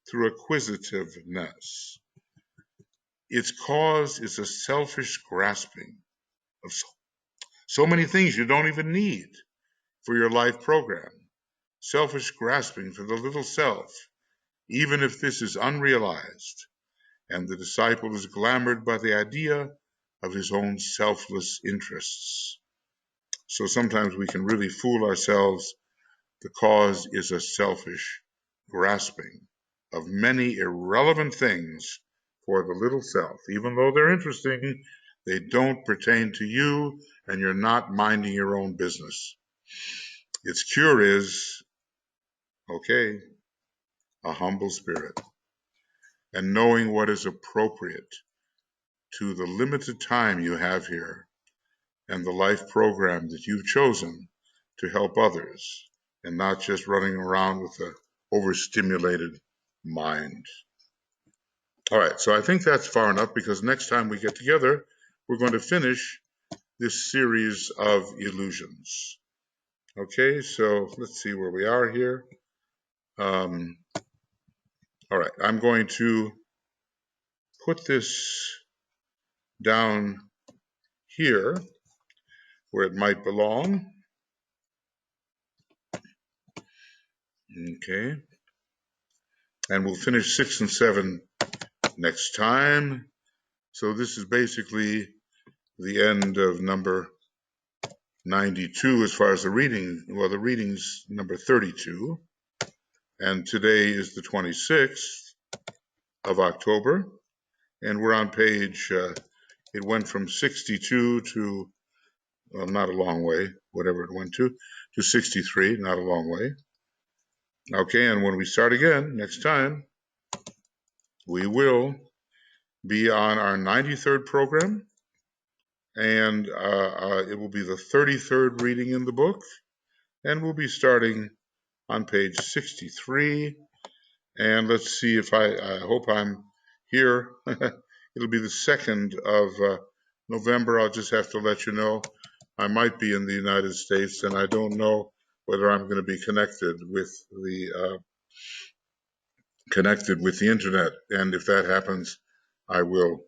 A: through acquisitiveness. Its cause is a selfish grasping of so many things you don't even need for your life program. Selfish grasping for the little self, even if this is unrealized, and the disciple is glamored by the idea of his own selfless interests. So sometimes we can really fool ourselves. The cause is a selfish grasping of many irrelevant things for the little self. Even though they're interesting, they don't pertain to you, and you're not minding your own business. Its cure is, okay, a humble spirit, and knowing what is appropriate to the limited time you have here and the life program that you've chosen to help others, and not just running around with an overstimulated mind. All right, so I think that's far enough, because next time we get together, we're going to finish this series of illusions. Okay, so let's see where we are here. All right, I'm going to put this down here where it might belong. Okay, and we'll finish 6 and 7 next time. So this is basically the end of number 92 as far as the reading. Well, the reading's number 32, and today is the 26th of October, and we're on page, it went from 62 to, well, not a long way, whatever it went to 63, not a long way. Okay, and when we start again next time, we will be on our 93rd program, and it will be the 33rd reading in the book, and we'll be starting on page 63. And let's see if I hope I'm here. It'll be the 2nd of November. I'll just have to let you know. I might be in the United States, and I don't know whether I'm going to be connected with the internet. And if that happens, I will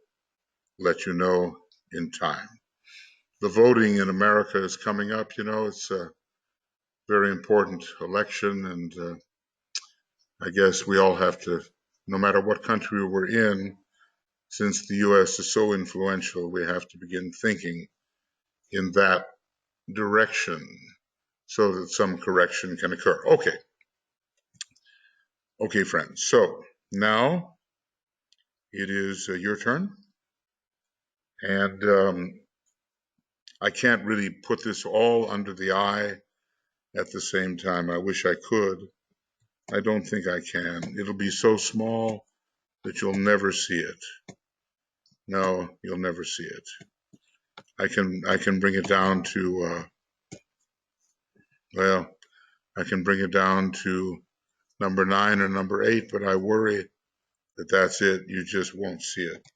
A: let you know in time. The voting in America is coming up. It's a very important election, and I guess we all have to, no matter what country we're in, since the U.S. is so influential, we have to begin thinking in that direction so that some correction can occur. Okay, friends. So now it is your turn. And I can't really put this all under the eye at the same time. I wish I could. I don't think I can. It'll be so small that you'll never see it. No, you'll never see it. I can bring it down to, I can bring it down to number 9 or number 8, but I worry that that's it. You just won't see it.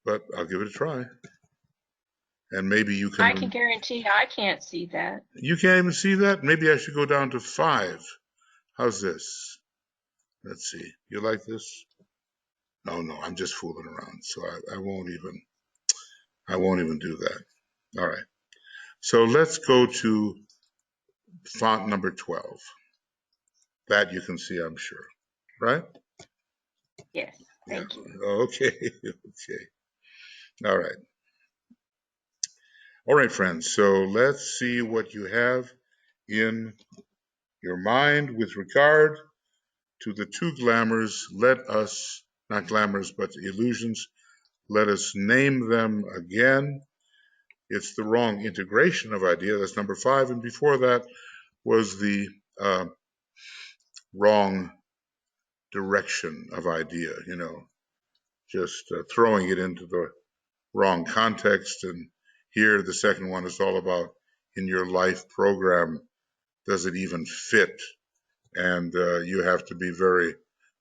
A: But I'll give it a try. And maybe you can.
B: I can guarantee I can't see that.
A: You can't even see that? Maybe I should go down to 5. How's this? Let's see. You like this? No, I'm just fooling around. So I won't even do that. All right. So let's go to font number 12. That you can see, I'm sure. Right?
B: Yes. Thank you.
A: Okay. All right. All right, friends. So let's see what you have in your mind with regard to the 2 glamours. not glamours, but illusions. Let us name them again. It's the wrong integration of idea. That's number 5. And before that was the wrong direction of idea, just throwing it into the wrong context. And here, the second one is all about in your life program, does it even fit? And you have to be very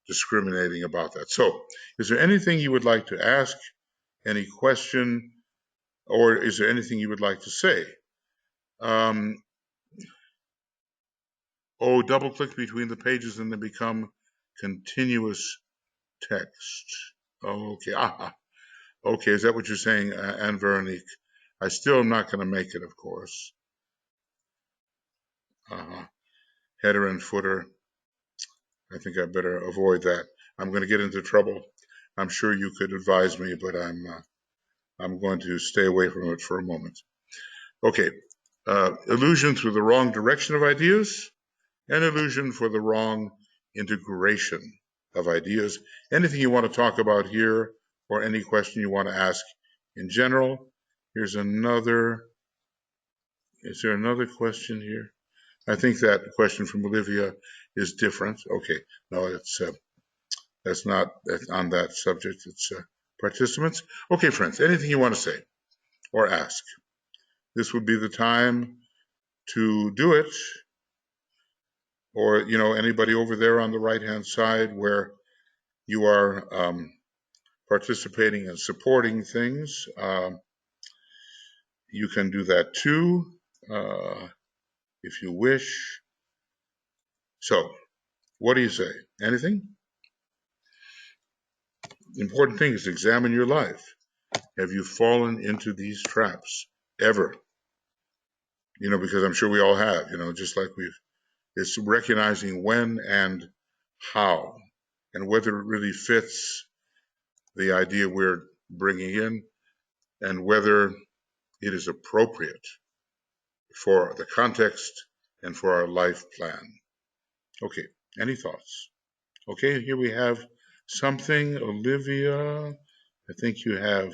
A: discriminating about that. So, is there anything you would like to ask? Any question? Or is there anything you would like to say? Double click between the pages and they become continuous text. Okay. Okay, is that what you're saying, Anne Veronique? I still am not going to make it, of course. Header and footer. I think I better avoid that. I'm going to get into trouble. I'm sure you could advise me, but I'm going to stay away from it for a moment. Okay, illusion through the wrong direction of ideas, and illusion for the wrong integration of ideas. Anything you want to talk about here, or any question you want to ask in general? Here's another. Is there another question here? I think that question from Olivia is different. Okay, no, that's not on that subject. It's participants. Okay, friends, anything you want to say or ask? This would be the time to do it. Or, anybody over there on the right-hand side where you are participating and supporting things, you can do that too, if you wish. So, what do you say? Anything? The important thing is to examine your life. Have you fallen into these traps ever? Because I'm sure we all have, just like it's recognizing when and how, and whether it really fits the idea we're bringing in, and whether it is appropriate for the context and for our life plan. Okay, any thoughts? Okay, here we have something. Olivia, I think you have,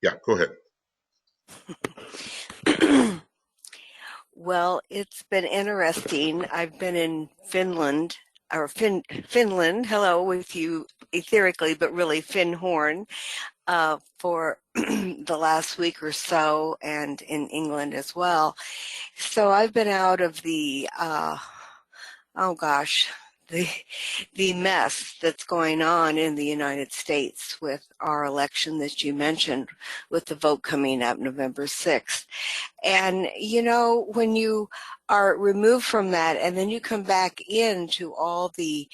A: yeah, go ahead.
C: Well, it's been interesting. I've been in Finland, hello, with you etherically, but really Finhorn, for the last week or so, and in England as well. So I've been out of the, the mess that's going on in the United States with our election that you mentioned, with the vote coming up November 6th. And, when you are removed from that and then you come back into all the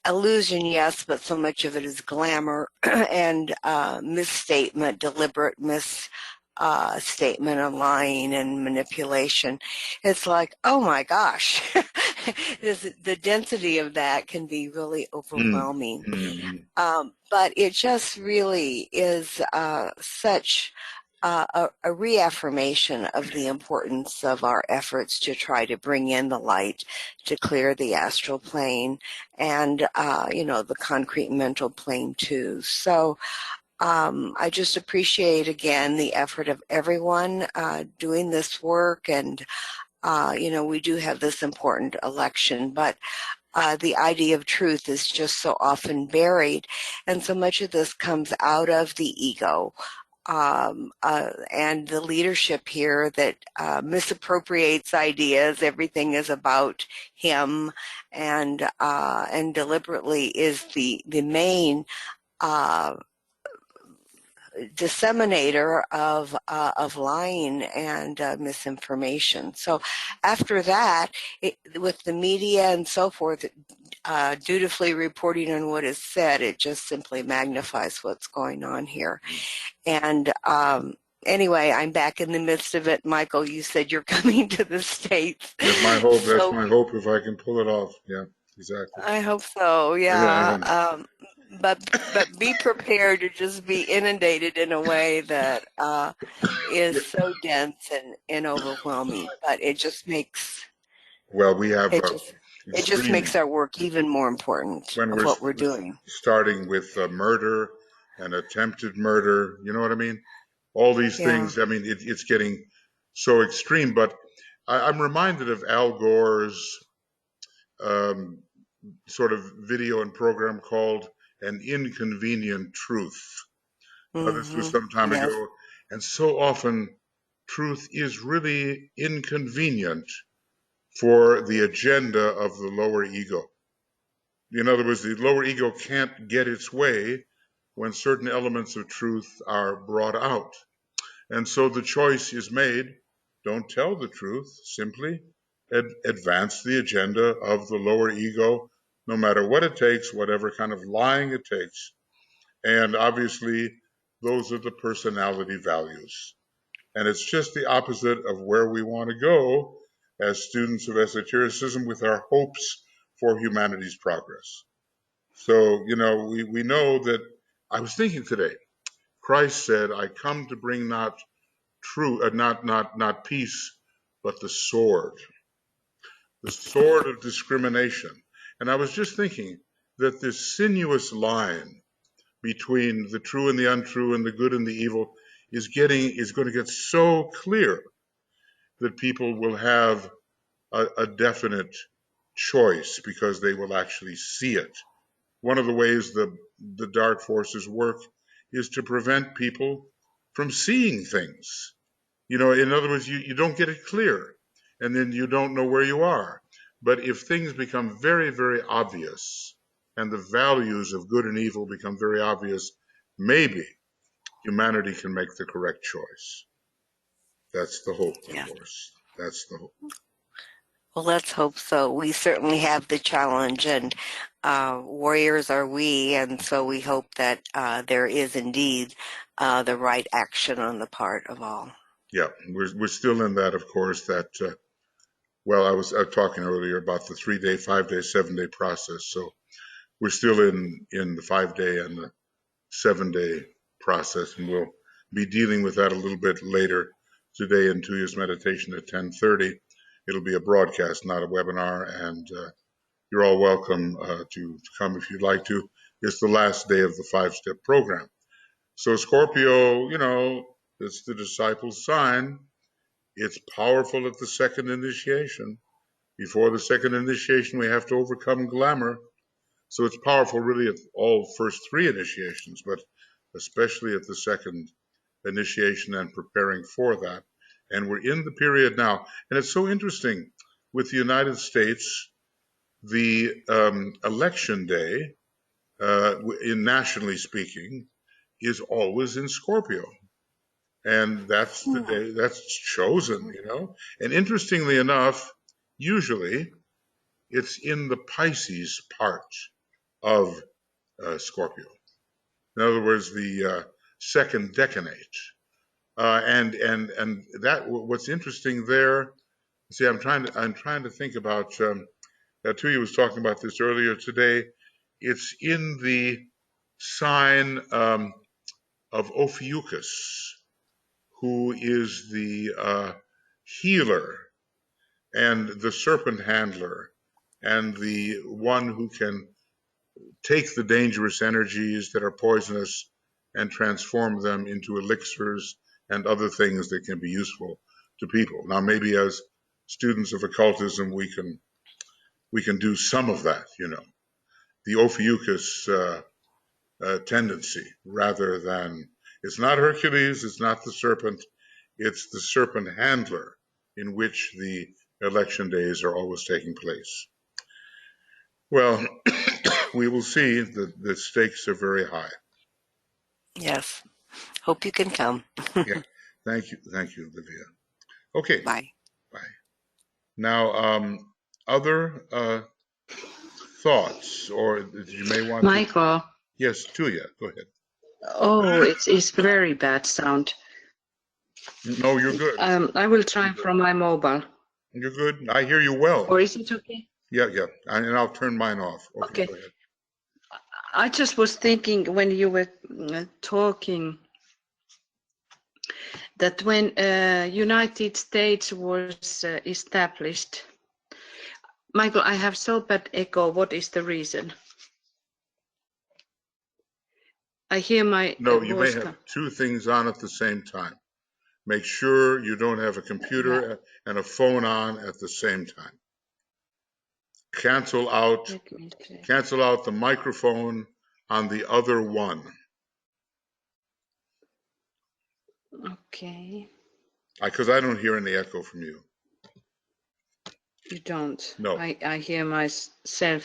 C: illusion, yes, but so much of it is glamour and misstatement, deliberate misstatement of lying and manipulation. It's like, oh my gosh, the density of that can be really overwhelming. But it just really is such a reaffirmation of the importance of our efforts to try to bring in the light, to clear the astral plane and, the concrete mental plane too. So I just appreciate again the effort of everyone doing this work. And, we do have this important election, but the idea of truth is just so often buried. And so much of this comes out of the ego. And the leadership here that misappropriates ideas. Everything is about him, and deliberately is the main disseminator of lying and misinformation. So after that, with the media and so forth, dutifully reporting on what is said, it just simply magnifies what's going on here. And anyway, I'm back in the midst of it. Michael, you said you're coming to the States.
A: That's my hope. That's my hope, if I can pull it off. Yeah, exactly.
C: I hope so. Yeah. But be prepared to just be inundated in a way that is so dense and overwhelming. But it just makes.
A: Well, we have
C: It just makes our work even more important
A: when
C: of what we're doing.
A: Starting with murder and attempted murder, you know what I mean? All these things, I mean, it's getting so extreme. But I'm reminded of Al Gore's sort of video and program called An Inconvenient Truth. This was some time ago. And so often, truth is really inconvenient for the agenda of the lower ego. In other words, the lower ego can't get its way when certain elements of truth are brought out. And so the choice is made, don't tell the truth, simply advance the agenda of the lower ego, no matter what it takes, whatever kind of lying it takes. And obviously, those are the personality values. And it's just the opposite of where we want to go as students of esotericism with our hopes for humanity's progress. So, you know, we know that, I was thinking today, Christ said, I come to bring not peace, but the sword of discrimination. And I was just thinking that this sinuous line between the true and the untrue and the good and the evil is going to get so clear that people will have a definite choice because they will actually see it. One of the ways the dark forces work is to prevent people from seeing things. You know, in other words, you don't get it clear, and then you don't know where you are. But if things become very, very obvious, and the values of good and evil become very obvious, maybe humanity can make the correct choice. That's the hope, of course. That's the hope.
C: Well, let's hope so. We certainly have the challenge, and warriors are we, and so we hope that there is indeed the right action on the part of all. Yeah,
A: we're still in that, of course, that, well, I was talking earlier about the 3-day, 5-day, 7-day process. So we're still in the 5-day and the 7-day process, and we'll be dealing with that a little bit later today in Tuija's meditation at 10:30. It'll be a broadcast, not a webinar, and you're all welcome to come if you'd like to. It's the last day of the 5-step program. So Scorpio, you know, it's the disciple's sign. It's powerful at the second initiation. Before the second initiation, we have to overcome glamour. So it's powerful really at all first 3 initiations, but especially at the second initiation and preparing for that. And we're in the period now. And it's so interesting with the United States, the election day, in nationally speaking, is always in Scorpio. And that's the day that's chosen, you know. And interestingly enough, usually it's in the Pisces part of Scorpio. In other words, the second decanate. And that what's interesting there. See, I'm trying to think about. Tuija was talking about this earlier today. It's in the sign of Ophiuchus, who is the healer and the serpent handler and the one who can take the dangerous energies that are poisonous and transform them into elixirs and other things that can be useful to people. Now, maybe as students of occultism, we can do some of that, you know, the Ophiuchus tendency, rather than, it's not Hercules, it's not the serpent, it's the serpent handler in which the election days are always taking place. Well, we will see that the stakes are very high.
C: Yes. Hope you can come.
A: Yeah. Thank you, Olivia. Okay.
C: Bye.
A: Now, other thoughts, or you may want
D: Michael.
A: Yes, Tuija, go ahead.
D: Oh, it's very bad sound.
A: No, you're good.
D: I will try from my mobile.
A: You're good. I hear you well.
D: Or is it okay?
A: Yeah. And I'll turn mine off. Okay. Go ahead.
D: I just was thinking when you were talking that when United States was established, Michael, I have so bad echo. What is the reason? I hear my
A: No, you may
D: voice.
A: have two things on at the same time. Make sure you don't have a
D: Yeah.
A: computer and a phone on at the same time. Cancel out
D: Let me check.
A: the microphone on the other one.
D: Okay.
A: Because I don't hear any echo from you.
D: You don't.
A: No.
D: I hear myself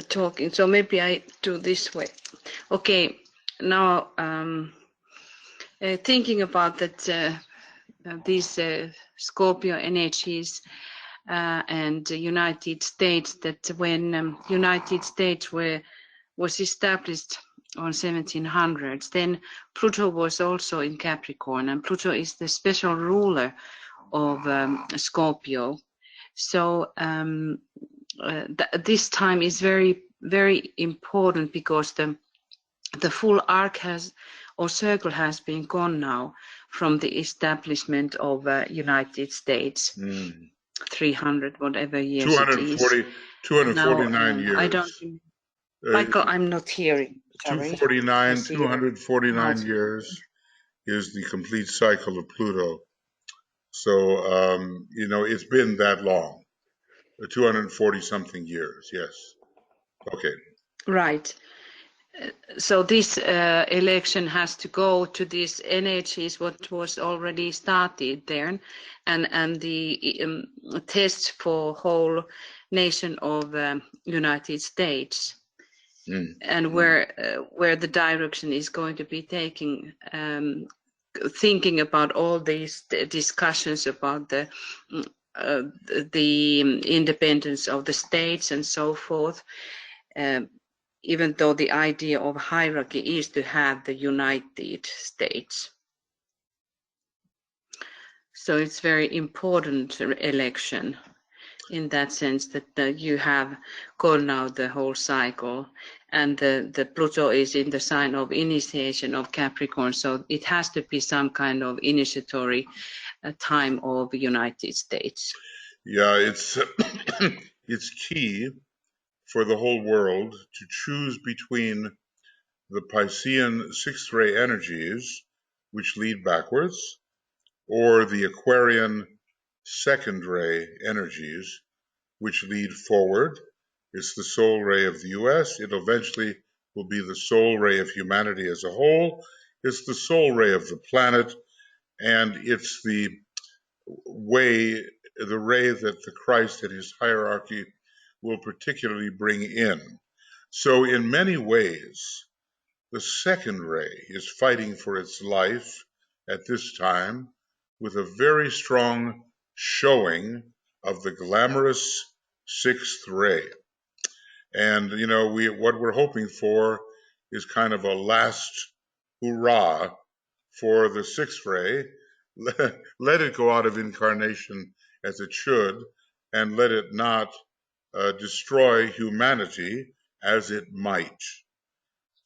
D: talking. So maybe I do this way. Okay. Now, thinking about that, these Scorpio energies and the United States, that when United States was established on 1700s, then Pluto was also in Capricorn, and Pluto is the special ruler of Scorpio. So this time is very, very important, because the full arc circle has been gone now from the establishment of United States. 300 whatever years
A: 249
D: now,
A: years.
D: I don't, Michael, I'm not hearing. Sorry.
A: 249 years is the complete cycle of Pluto. So, it's been that long, 240 something years. Yes. Okay.
D: Right. So this election has to go to these energies, what was already started there, and the test for whole nation of United States, and where the direction is going to be taking, thinking about all these discussions about the independence of the states and so forth. Even though the idea of hierarchy is to have the United States. So it's very important election in that sense, that you have gone now the whole cycle, and the Pluto is in the sign of initiation of Capricorn, so it has to be some kind of initiatory time of the United States.
A: Yeah, it's it's key for the whole world to choose between the Piscean sixth ray energies, which lead backwards, or the Aquarian second ray energies, which lead forward. It's the soul ray of the US. It eventually will be the soul ray of humanity as a whole. It's the soul ray of the planet, and it's the ray that the Christ and his hierarchy will particularly bring in. So in many ways, the second ray is fighting for its life at this time with a very strong showing of the glamorous sixth ray. And, what we're hoping for is kind of a last hurrah for the sixth ray. Let it go out of incarnation as it should, and let it not destroy humanity as it might.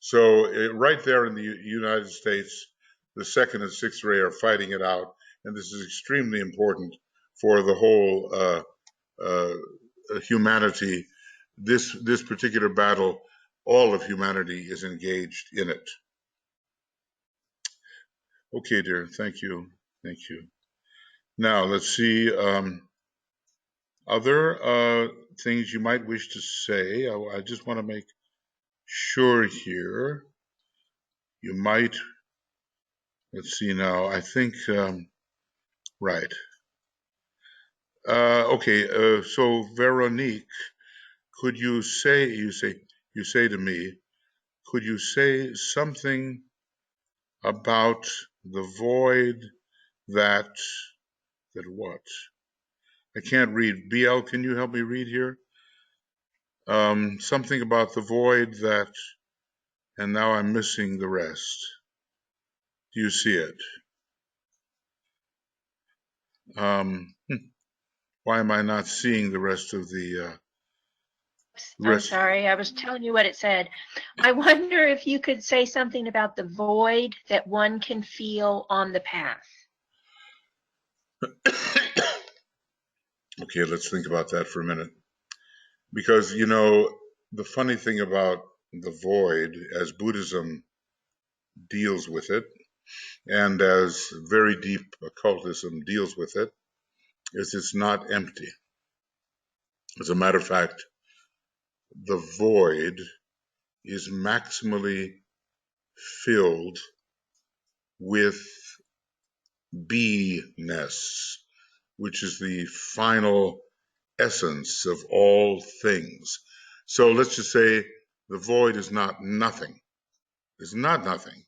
A: So right there in the United States, the second and sixth ray are fighting it out, and this is extremely important for the whole humanity. This particular battle, all of humanity is engaged in it. Okay, dear. Thank you. Thank you. Now, let's see. Other things you might wish to say. I just want to make sure here. You might. Let's see now. I think, right. Okay, so Veronique, could you say to me, could you say something about the void that what? I can't read. BL, can you help me read here? Something about the void that, and now I'm missing the rest. Do you see it? Why am I not seeing the rest of the
B: I'm sorry, I was telling you what it said. I wonder if you could say something about the void that one can feel on the path.
A: Okay, let's think about that for a minute. Because, you know, the funny thing about the void, as Buddhism deals with it, and as very deep occultism deals with it, is it's not empty. As a matter of fact, the void is maximally filled with beingness, which is the final essence of all things. So let's just say the void is not nothing. It's not nothing.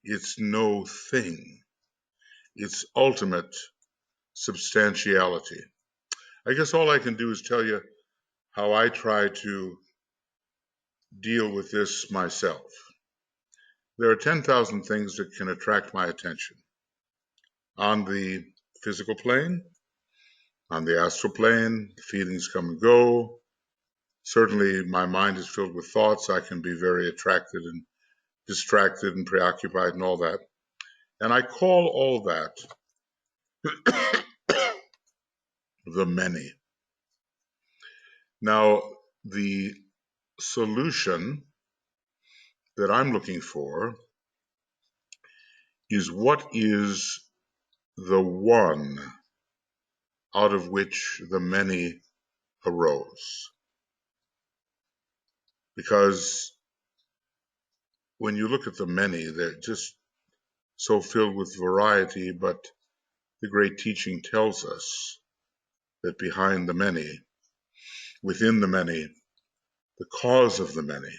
A: It's no thing. It's ultimate substantiality. I guess all I can do is tell you how I try to deal with this myself. There are 10,000 things that can attract my attention. On the physical plane, on the astral plane, feelings come and go. Certainly my mind is filled with thoughts. I can be very attracted and distracted and preoccupied and all that. And I call all that the many. Now, the solution that I'm looking for is what is the one out of which the many arose. Because when you look at the many, they're just so filled with variety, but the great teaching tells us that behind the many, within the many, the cause of the many,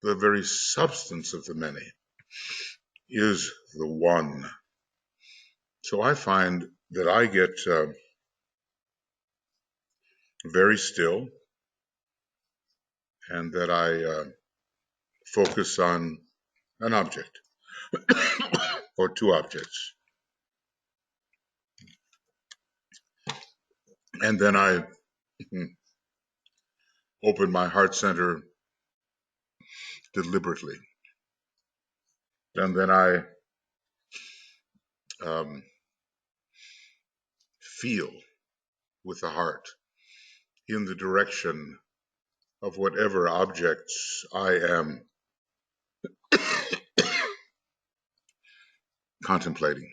A: the very substance of the many, is the one. So I find that I get very still, and that I focus on an object or two objects. And then I open my heart center deliberately. And then I feel with the heart in the direction of whatever objects I am contemplating.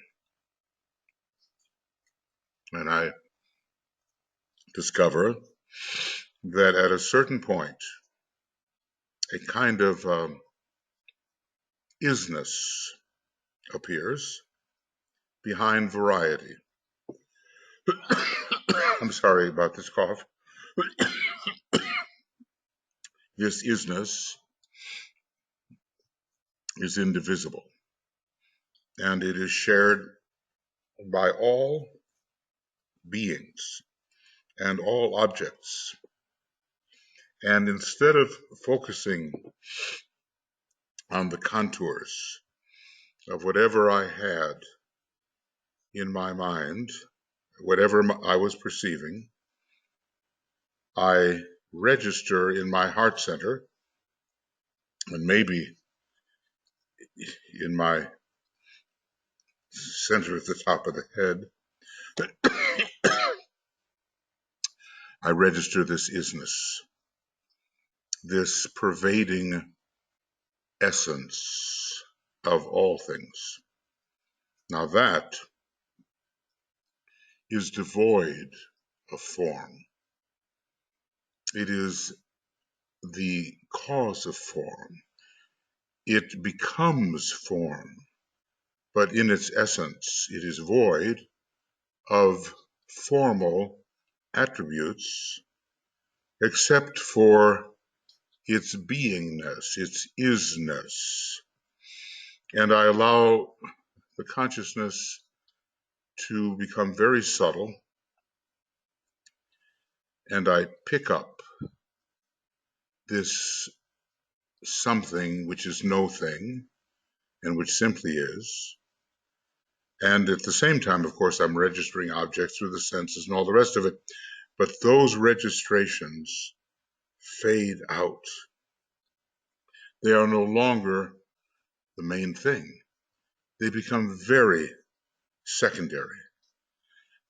A: And I discover that at a certain point, a kind of isness appears behind variety. I'm sorry about this cough. This isness is indivisible, and it is shared by all beings and all objects. And instead of focusing on the contours of whatever I had in my mind, whatever I was perceiving, I register in my heart center, and maybe in my center at the top of the head, I register this isness, this pervading essence of all things. Now that is devoid of form. It is the cause of form. It becomes form, but in its essence, it is void of formal attributes except for its beingness, its isness. And I allow the consciousness to become very subtle, and I pick up this something which is no thing and which simply is. And at the same time, of course, I'm registering objects through the senses and all the rest of it. But those registrations fade out. They are no longer the main thing. They become very secondary.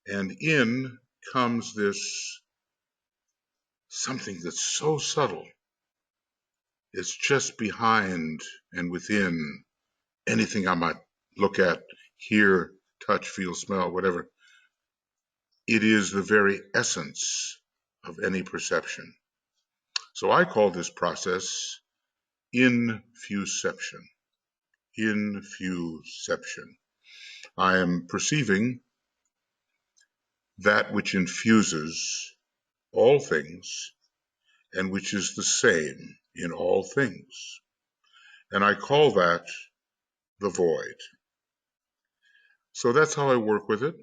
A: And in comes this something that's so subtle. It's just behind and within anything I might look at, hear, touch, feel, smell, whatever. It is the very essence of any perception. So I call this process infuception. Infuception. I am perceiving that which infuses all things and which is the same in all things. And I call that the void. So that's how I work with it.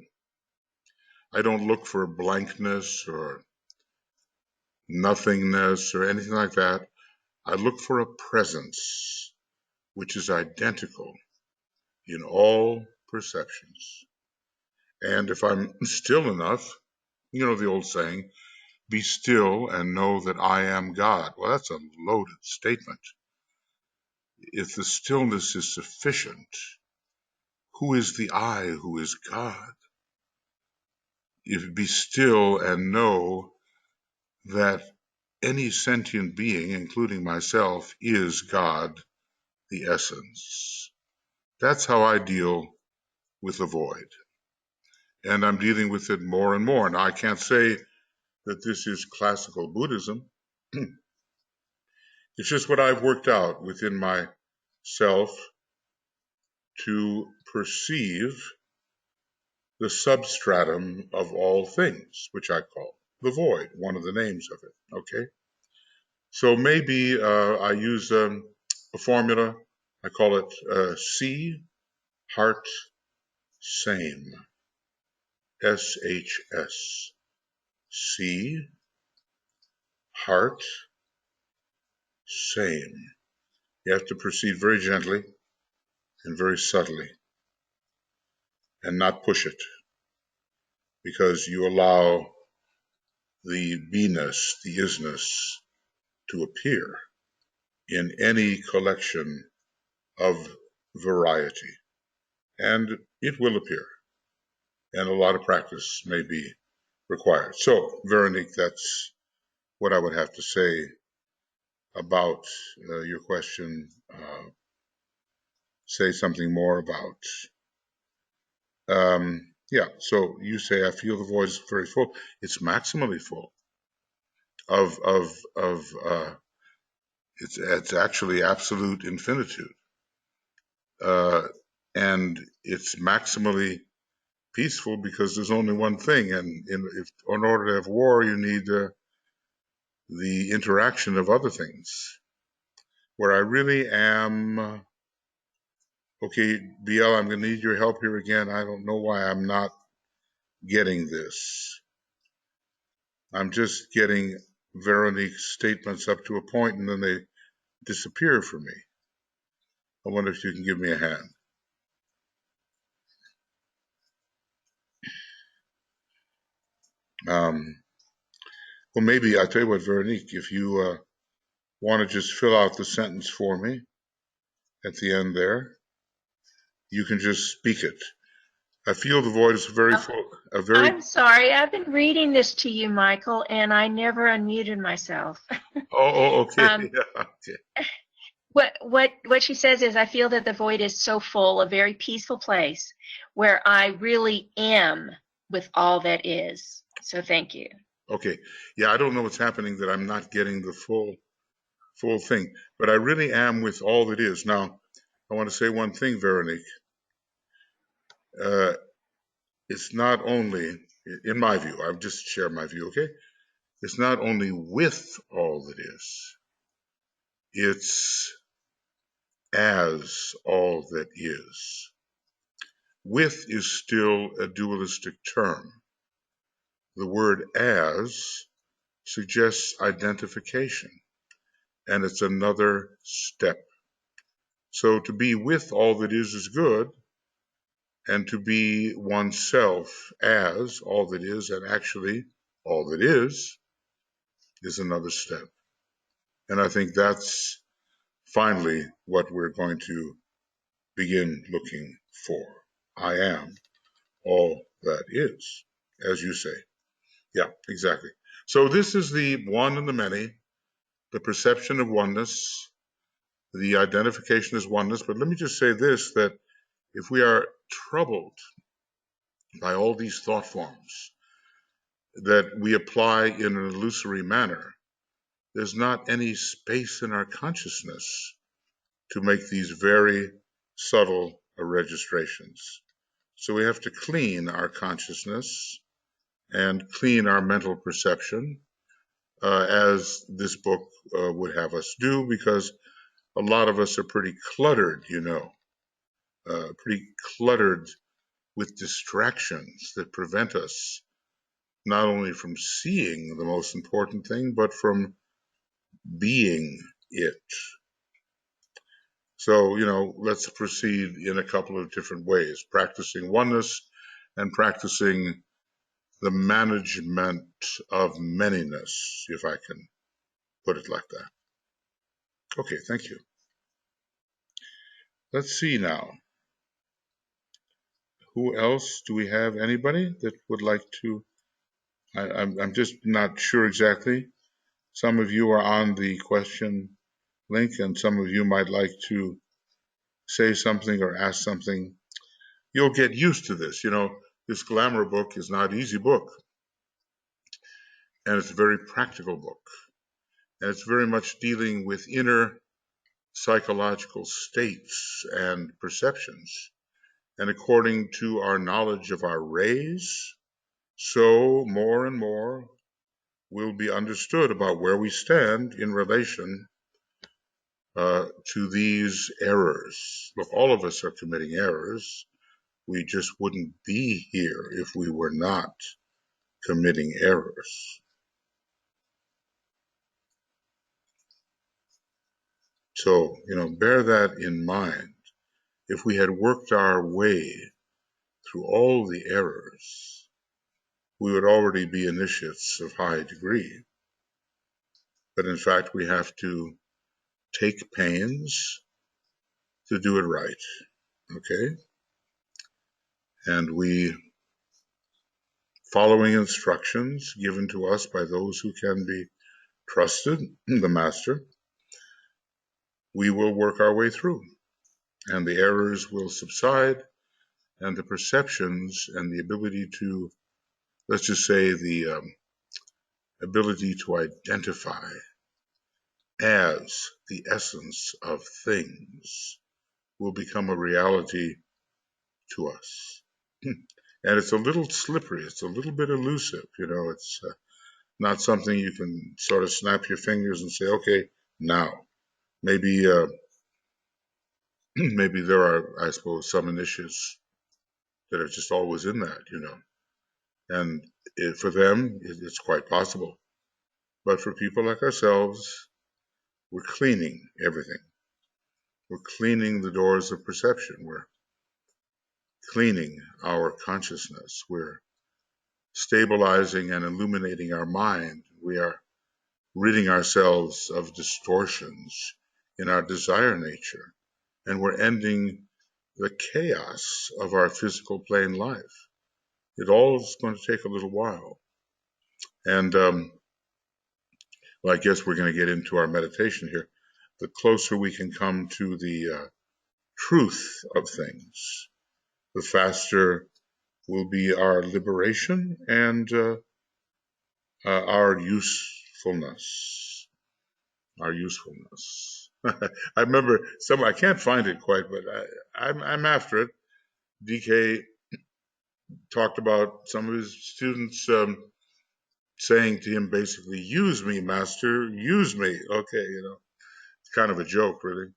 A: I don't look for blankness or nothingness or anything like that. I look for a presence which is identical in all perceptions. And if I'm still enough, you know the old saying, be still and know that I am God. Well, that's a loaded statement. If the stillness is sufficient, who is the I who is God? If be still and know that any sentient being, including myself, is God, the essence. That's how I deal with the void. And I'm dealing with it more and more. Now, I can't say that this is classical Buddhism. It's just what I've worked out within myself to perceive the substratum of all things, which I call the void, one of the names of it, okay? So maybe I use a formula, I call it C, heart, same, SHS. C, heart, same. You have to proceed very gently and very subtly and not push it, because you allow the beingness, the isness, to appear in any collection of variety. And it will appear. And a lot of practice may be required. So, Veronique, that's what I would have to say about your question. Say something more about. Yeah, so you say, I feel the void is very full. It's maximally full of it's actually absolute infinitude. And it's maximally peaceful because there's only one thing. And in order to have war, you need the interaction of other things. Where I really am, okay, BL, I'm going to need your help here again. I don't know why I'm not getting this. I'm just getting Veronique's statements up to a point and then they disappear from me. I wonder if you can give me a hand. Well, maybe I'll tell you what, Veronique, if you want to just fill out the sentence for me at the end there, you can just speak it. I feel the void is very full.
B: I'm sorry, I've been reading this to you, Michael, and I never unmuted myself.
A: Okay. Yeah, okay.
B: What she says is, I feel that the void is so full, a very peaceful place where I really am with all that is. So thank you.
A: Okay. Yeah, I don't know what's happening that I'm not getting the full thing, but I really am with all that is. Now, I want to say one thing, Veronique. It's not only, in my view, I've just shared my view, okay? It's not only with all that is, it's as all that is. With is still a dualistic term. The word as suggests identification, and it's another step. So to be with all that is good, and to be oneself as all that is, and actually all that is another step. And I think that's finally what we're going to begin looking for. I am all that is, as you say. Yeah, exactly. So this is the one and the many, the perception of oneness, the identification as oneness. But let me just say this, that if we are troubled by all these thought forms that we apply in an illusory manner, there's not any space in our consciousness to make these very subtle registrations. So we have to clean our consciousness and clean our mental perception, as this book would have us do, because a lot of us are pretty cluttered, pretty cluttered with distractions that prevent us not only from seeing the most important thing, but from being it. So, let's proceed in a couple of different ways, practicing oneness and practicing the management of manyness, if I can put it like that. Okay, thank you. Let's see now. Who else? Do we have anybody that would like to? I'm just not sure exactly. Some of you are on the question link, and some of you might like to say something or ask something. You'll get used to this. This glamour book is not an easy book, and it's a very practical book, and it's very much dealing with inner psychological states and perceptions. And according to our knowledge of our rays, so more and more will be understood about where we stand in relation to these errors. Look, all of us are committing errors. We just wouldn't be here if we were not committing errors. So, bear that in mind. If we had worked our way through all the errors, we would already be initiates of high degree. But in fact, we have to take pains to do it right, okay? And we, following instructions given to us by those who can be trusted, the master, we will work our way through, and the errors will subside, and the perceptions and the ability to, let's just say, the ability to identify as the essence of things will become a reality to us. And it's a little slippery. It's a little bit elusive. It's not something you can sort of snap your fingers and say, okay, now. Maybe maybe there are, I suppose, some initiates that are just always in that, And for them, it's quite possible. But for people like ourselves, we're cleaning everything. We're cleaning the doors of perception. We're cleaning our consciousness. We're stabilizing and illuminating our mind. We are ridding ourselves of distortions in our desire nature. And we're ending the chaos of our physical plane life. It all is going to take a little while. And well, I guess we're going to get into our meditation here. The closer we can come to the truth of things, the faster will be our liberation and our usefulness. Our usefulness. I remember I can't find it quite, but I'm after it. DK talked about some of his students saying to him basically, use me, master, use me. Okay, it's kind of a joke, really.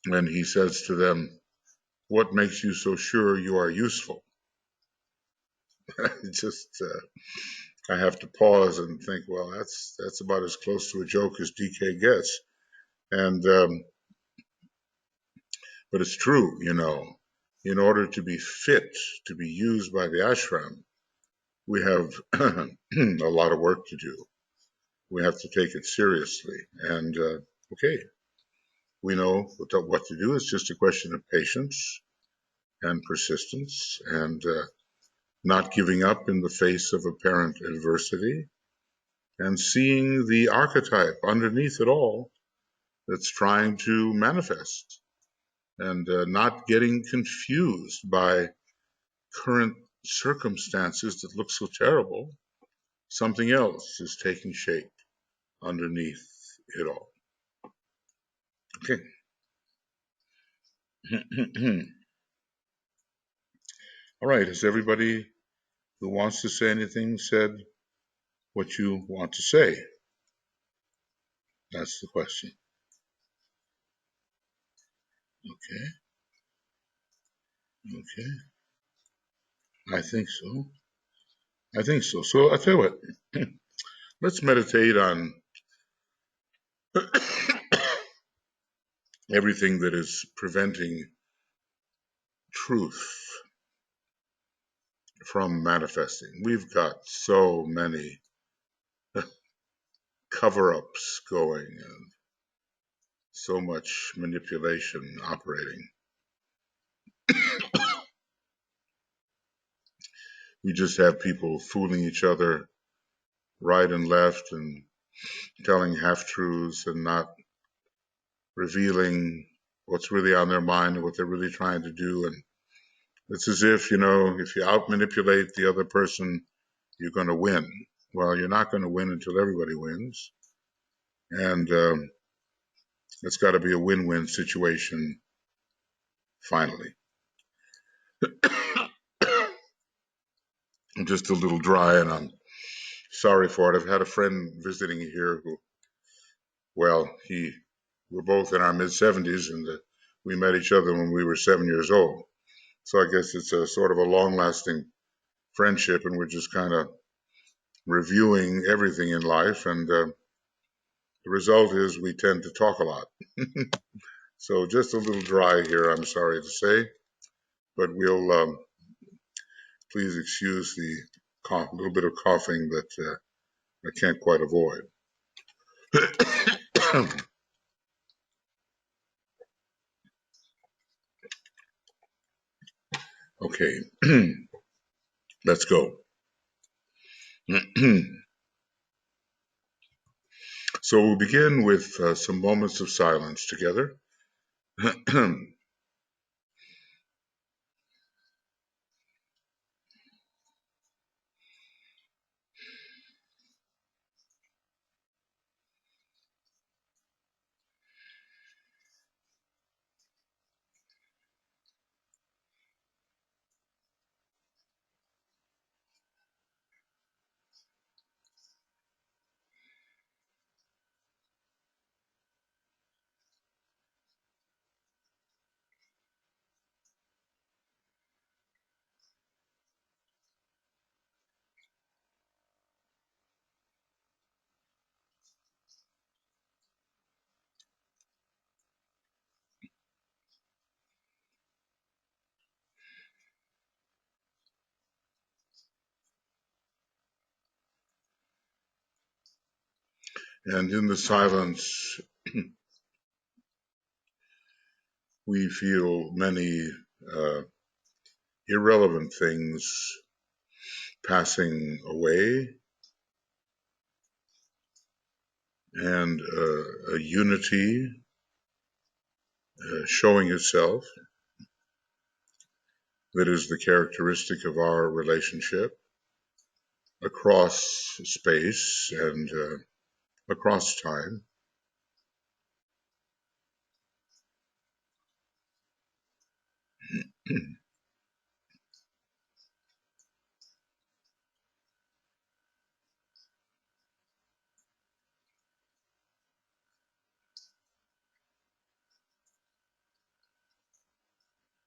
A: And he says to them, what makes you so sure you are useful? Just, I have to pause and think, well, that's about as close to a joke as DK gets. And, but it's true, in order to be fit to be used by the ashram, we have a lot of work to do. We have to take it seriously. And, okay, we know what to do. It's just a question of patience and persistence and not giving up in the face of apparent adversity, and seeing the archetype underneath it all that's trying to manifest, and not getting confused by current circumstances that look so terrible. Something else is taking shape underneath it all. Okay. All right. Has everybody who wants to say anything said what you want to say? That's the question. Okay. Okay. I think so. I think so. So I'll tell you what. Let's meditate on everything that is preventing truth from manifesting. We've got so many cover-ups going and so much manipulation operating. We just have people fooling each other right and left and telling half-truths and not revealing what's really on their mind and what they're really trying to do. And it's as if, if you out-manipulate the other person, you're going to win. Well, you're not going to win until everybody wins. And it's got to be a win-win situation finally. I'm just a little dry and I'm sorry for it. I've had a friend visiting here who, we're both in our mid-70s and we met each other when we were 7 years old. So I guess it's a sort of a long-lasting friendship, and we're just kind of reviewing everything in life, and the result is we tend to talk a lot. So just a little dry here, I'm sorry to say, but we'll please excuse the little bit of coughing that I can't quite avoid. Okay, let's go. So we'll begin with some moments of silence together. And in the silence, we feel many irrelevant things passing away, and a unity showing itself that is the characteristic of our relationship across space and across time.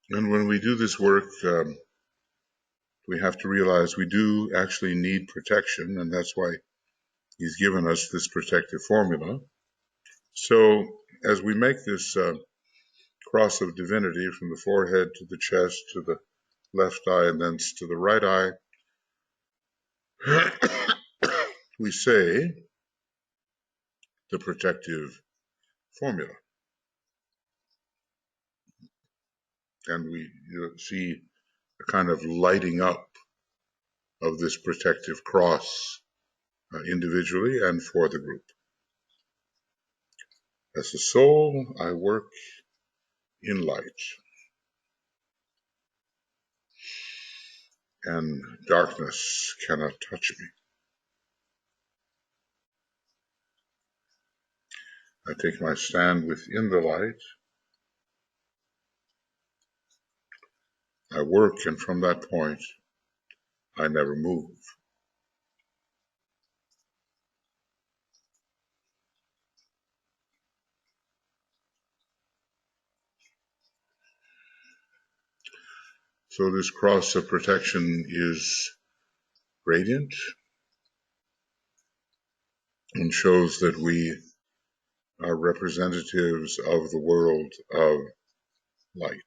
A: And when we do this work, we have to realize we do actually need protection, and that's why he's given us this protective formula. So as we make this cross of divinity from the forehead to the chest to the left eye and thence to the right eye, we say the protective formula. And we see a kind of lighting up of this protective cross individually and for the group. As a soul, I work in light, and darkness cannot touch me. I take my stand within the light. I work, and from that point, I never move. So this cross of protection is radiant and shows that we are representatives of the world of light.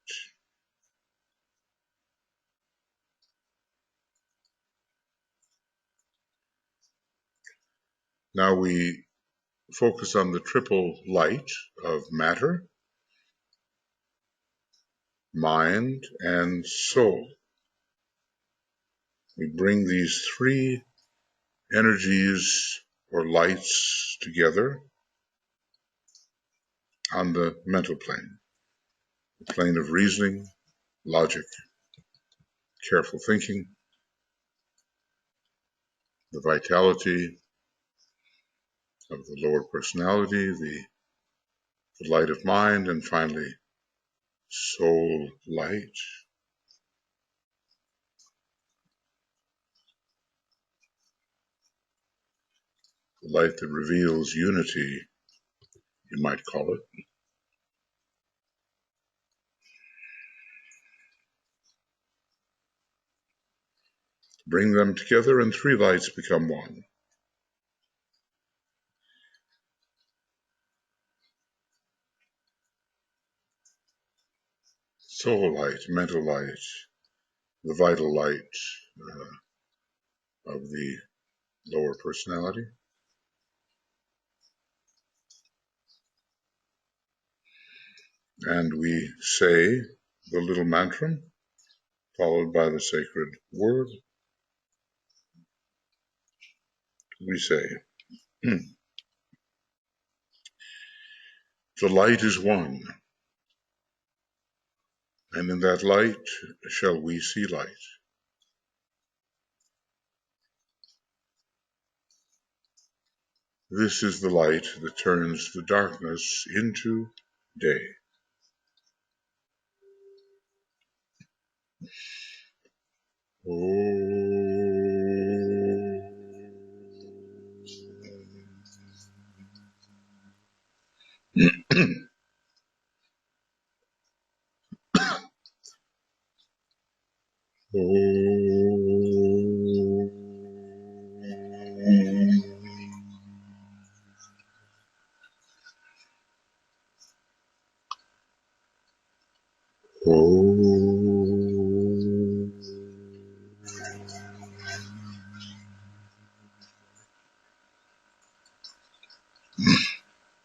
A: Now we focus on the triple light of matter, mind, and soul. We bring these three energies or lights together on the mental plane, the plane of reasoning, logic, careful thinking, the vitality of the lower personality, the light of mind, and finally, soul light. The light that reveals unity, you might call it. Bring them together and three lights become one. Soul light, mental light, the vital light of the lower personality. And we say the little mantra, followed by the sacred word. We say, the light is one, and in that light shall we see light. This is the light that turns the darkness into day.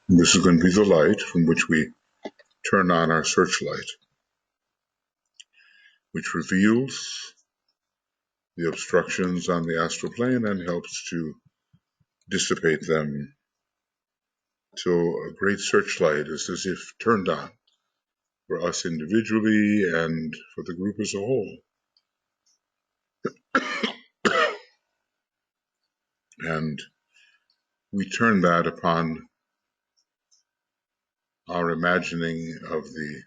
A: This is going to be the light from which we turn on our searchlight, which reveals the obstructions on the astral plane and helps to dissipate them till a great searchlight is as if turned on for us individually and for the group as a whole. And we turn that upon our imagining of the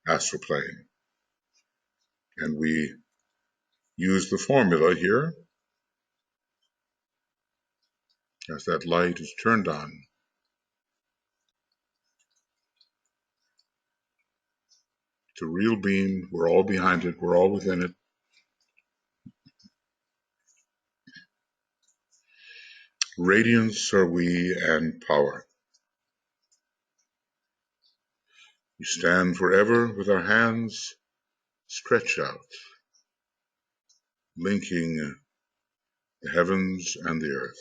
A: astral plane. And we use the formula here as that light is turned on. It's a real beam. We're all behind it. We're all within it. Radiance are we and power. We stand forever with our hands stretched out, linking the heavens and the earth.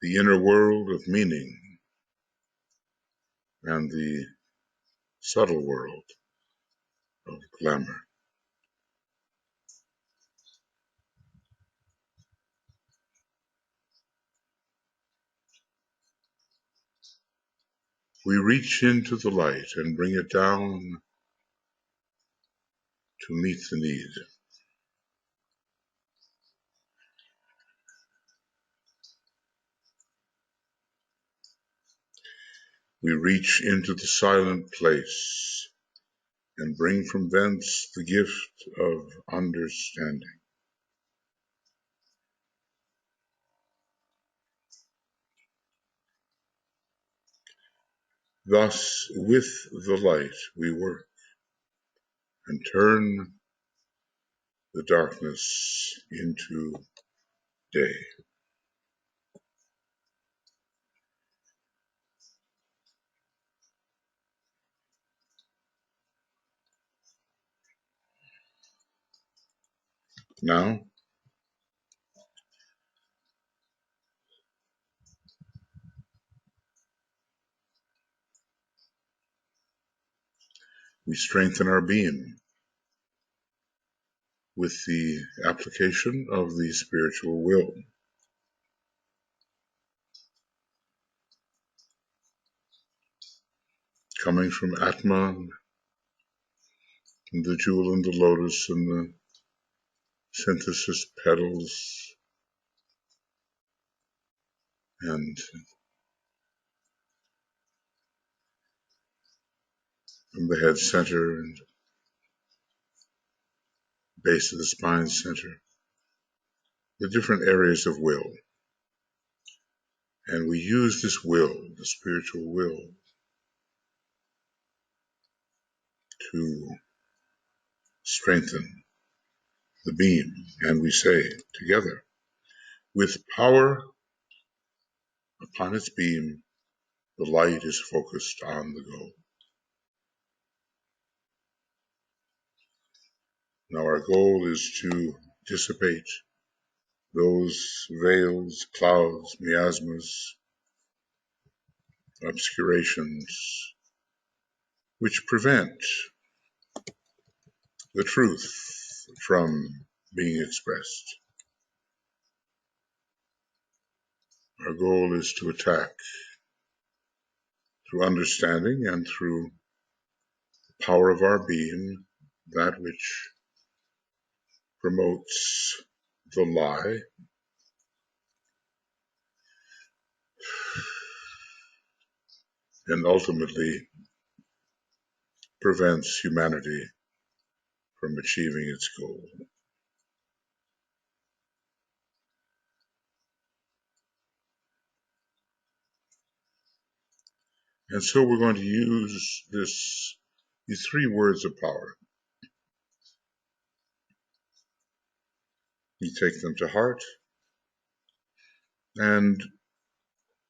A: The inner world of meaning and the subtle world of glamour. We reach into the light and bring it down to meet the need. We reach into the silent place and bring from thence the gift of understanding. Thus, with the light we work and turn the darkness into day. Now, we strengthen our being with the application of the spiritual will, coming from Atma, and the jewel and the lotus and the synthesis petals, and from the head center and base of the spine center, the different areas of will. And we use this will, the spiritual will, to strengthen the beam. And we say together, with power upon its beam, the light is focused on the goal. Now our goal is to dissipate those veils, clouds, miasmas, obscurations, which prevent the truth from being expressed. Our goal is to attack through understanding and through the power of our being that which promotes the lie and ultimately prevents humanity from achieving its goal. And so we're going to use these three words of power. We take them to heart, and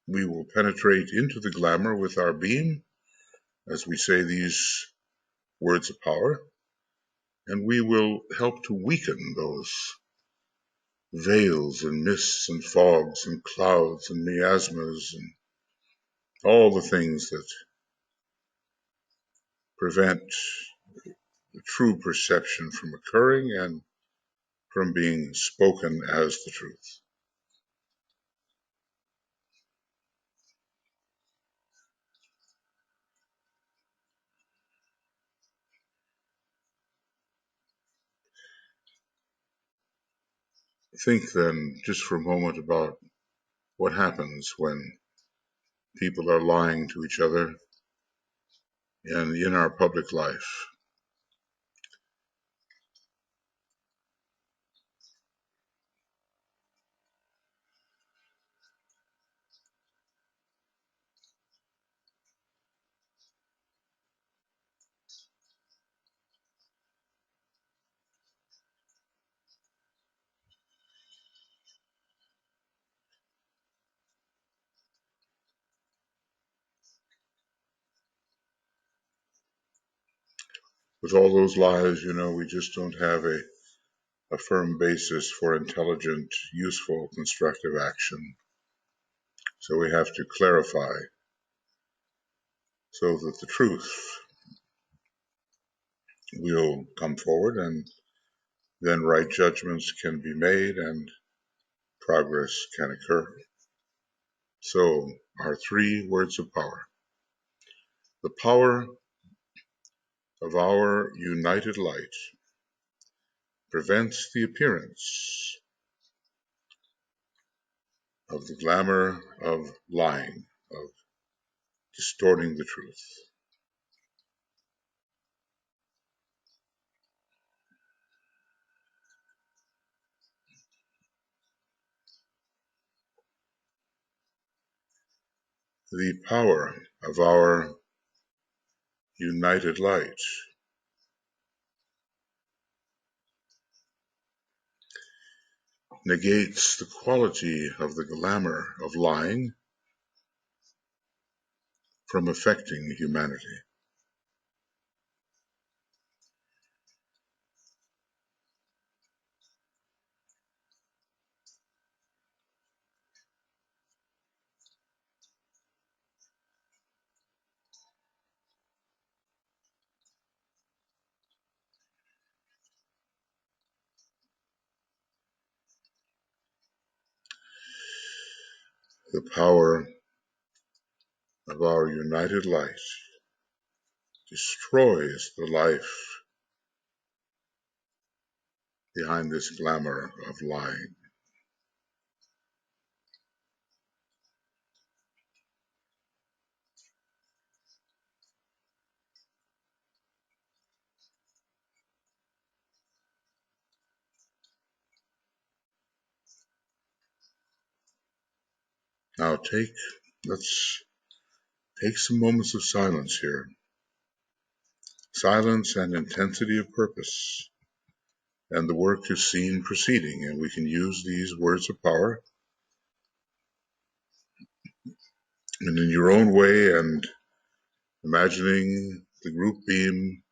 A: we will penetrate into the glamour with our beam as we say these words of power, and we will help to weaken those veils and mists and fogs and clouds and miasmas and all the things that prevent the true perception from occurring and from being spoken as the truth. Think then just for a moment about what happens when people are lying to each other and in our public life. With all those lies, we just don't have a firm basis for intelligent, useful, constructive action. So we have to clarify so that the truth we'll come forward, and then right judgments can be made and progress can occur. So, our 3 words of power. The power of our united light prevents the appearance of the glamour of lying, of distorting the truth. The power of our united light negates the quality of the glamour of lying from affecting humanity. The power of our united light destroys the life behind this glamour of lying. Now let's take some moments of silence here. Silence and intensity of purpose, and the work is seen proceeding, and we can use these words of power. And in your own way, and imagining the group beam,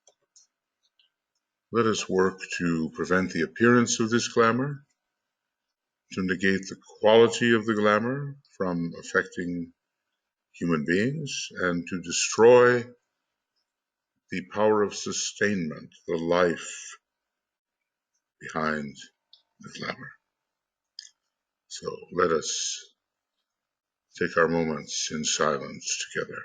A: let us work to prevent the appearance of this glamour, to negate the quality of the glamour from affecting human beings, and to destroy the power of sustainment, the life behind the glamour. So let us take our moments in silence together.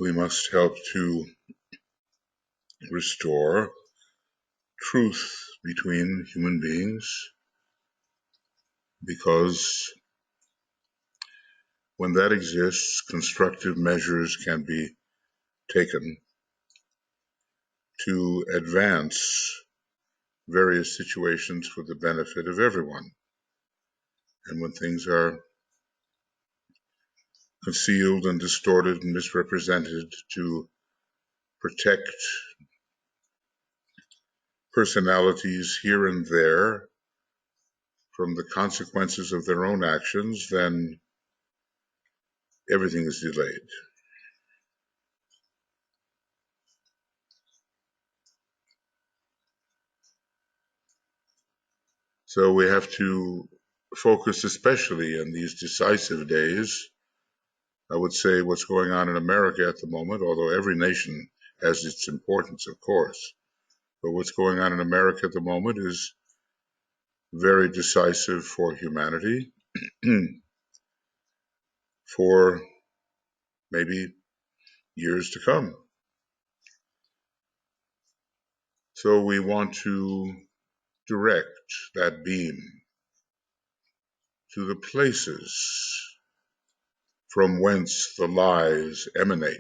A: we must help to restore truth between human beings, because when that exists, constructive measures can be taken to advance various situations for the benefit of everyone. And when things are concealed and distorted and misrepresented to protect personalities here and there from the consequences of their own actions, then everything is delayed. So we have to focus, especially in these decisive days, I would say what's going on in America at the moment, although every nation has its importance, of course. But what's going on in America at the moment is very decisive for humanity, for maybe years to come. So we want to direct that beam to the places from whence the lies emanate.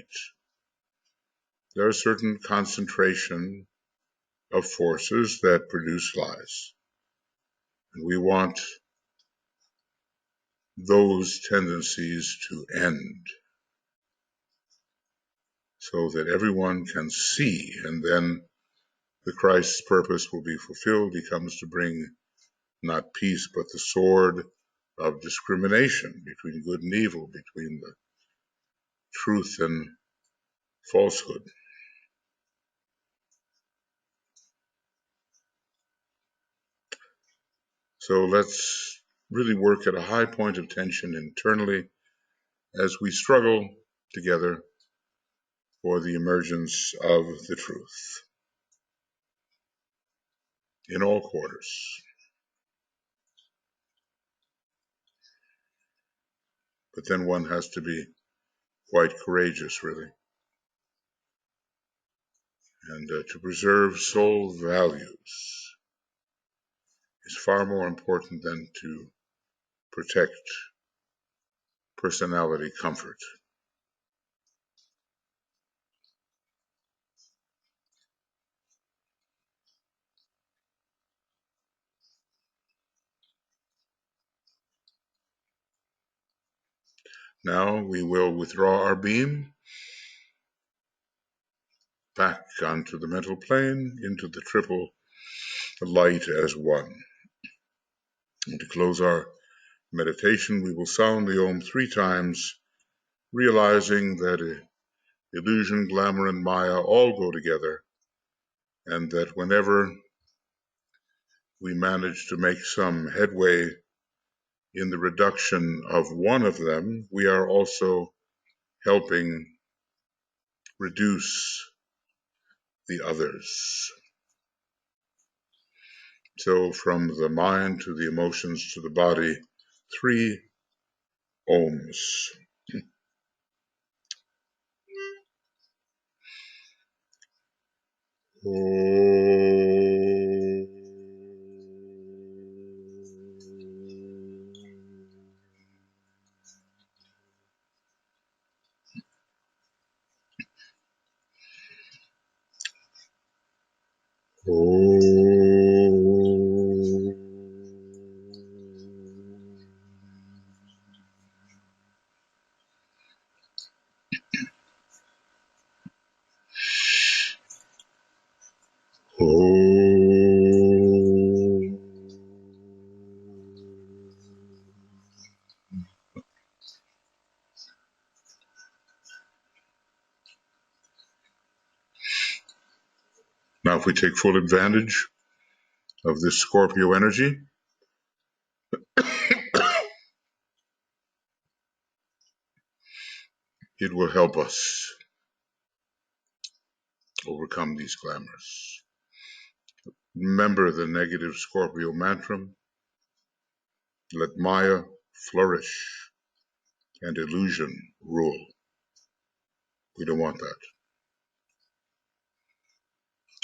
A: There are certain concentration of forces that produce lies. And we want those tendencies to end so that everyone can see, and then the Christ's purpose will be fulfilled. He comes to bring not peace, but the sword of discrimination between good and evil, between the truth and falsehood. So let's really work at a high point of tension internally as we struggle together for the emergence of the truth in all quarters. But then one has to be quite courageous, really. And to preserve soul values is far more important than to protect personality comfort. Now we will withdraw our beam back onto the mental plane, into the triple light as one. And to close our meditation, we will sound the Om 3 times, realizing that illusion, glamour, and Maya all go together, and that whenever we manage to make some headway in the reduction of one of them, we are also helping reduce the others. So from the mind to the emotions to the body, 3 Oms. Now, if we take full advantage of this Scorpio energy, it will help us overcome these glamours. Remember the negative Scorpio mantra: let Maya flourish and illusion rule. We don't want that.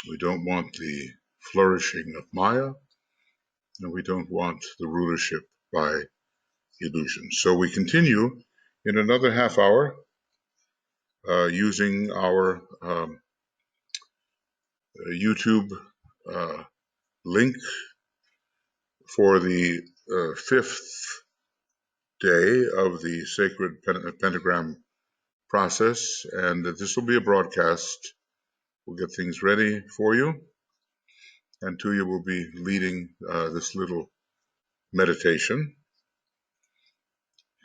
A: We don't want the flourishing of Maya, and we don't want the rulership by illusion. So we continue in another half hour using our YouTube link for the fifth day of the sacred pentagram process, and this will be a broadcast. We'll get things ready for you, and Tuija will be leading this little meditation,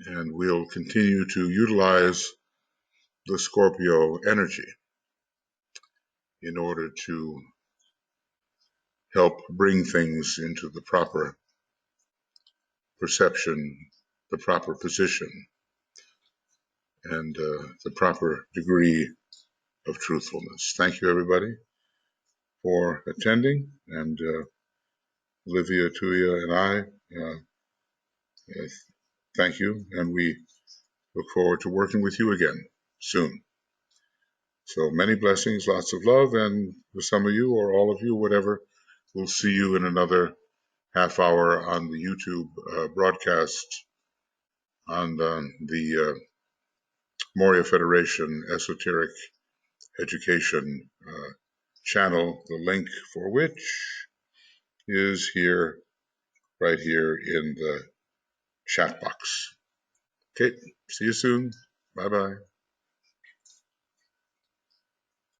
A: and we'll continue to utilize the Scorpio energy in order to help bring things into the proper perception, the proper position, and the proper degree of truthfulness. Thank you, everybody, for attending, and Olivia, Tuija, and I thank you, and we look forward to working with you again soon. So many blessings, lots of love, and for some of you or all of you, whatever, we'll see you in another half hour on the YouTube broadcast on the Moria Federation Esoteric Education channel, the link for which is here, right here in the chat box. Okay, see you soon. Bye-bye.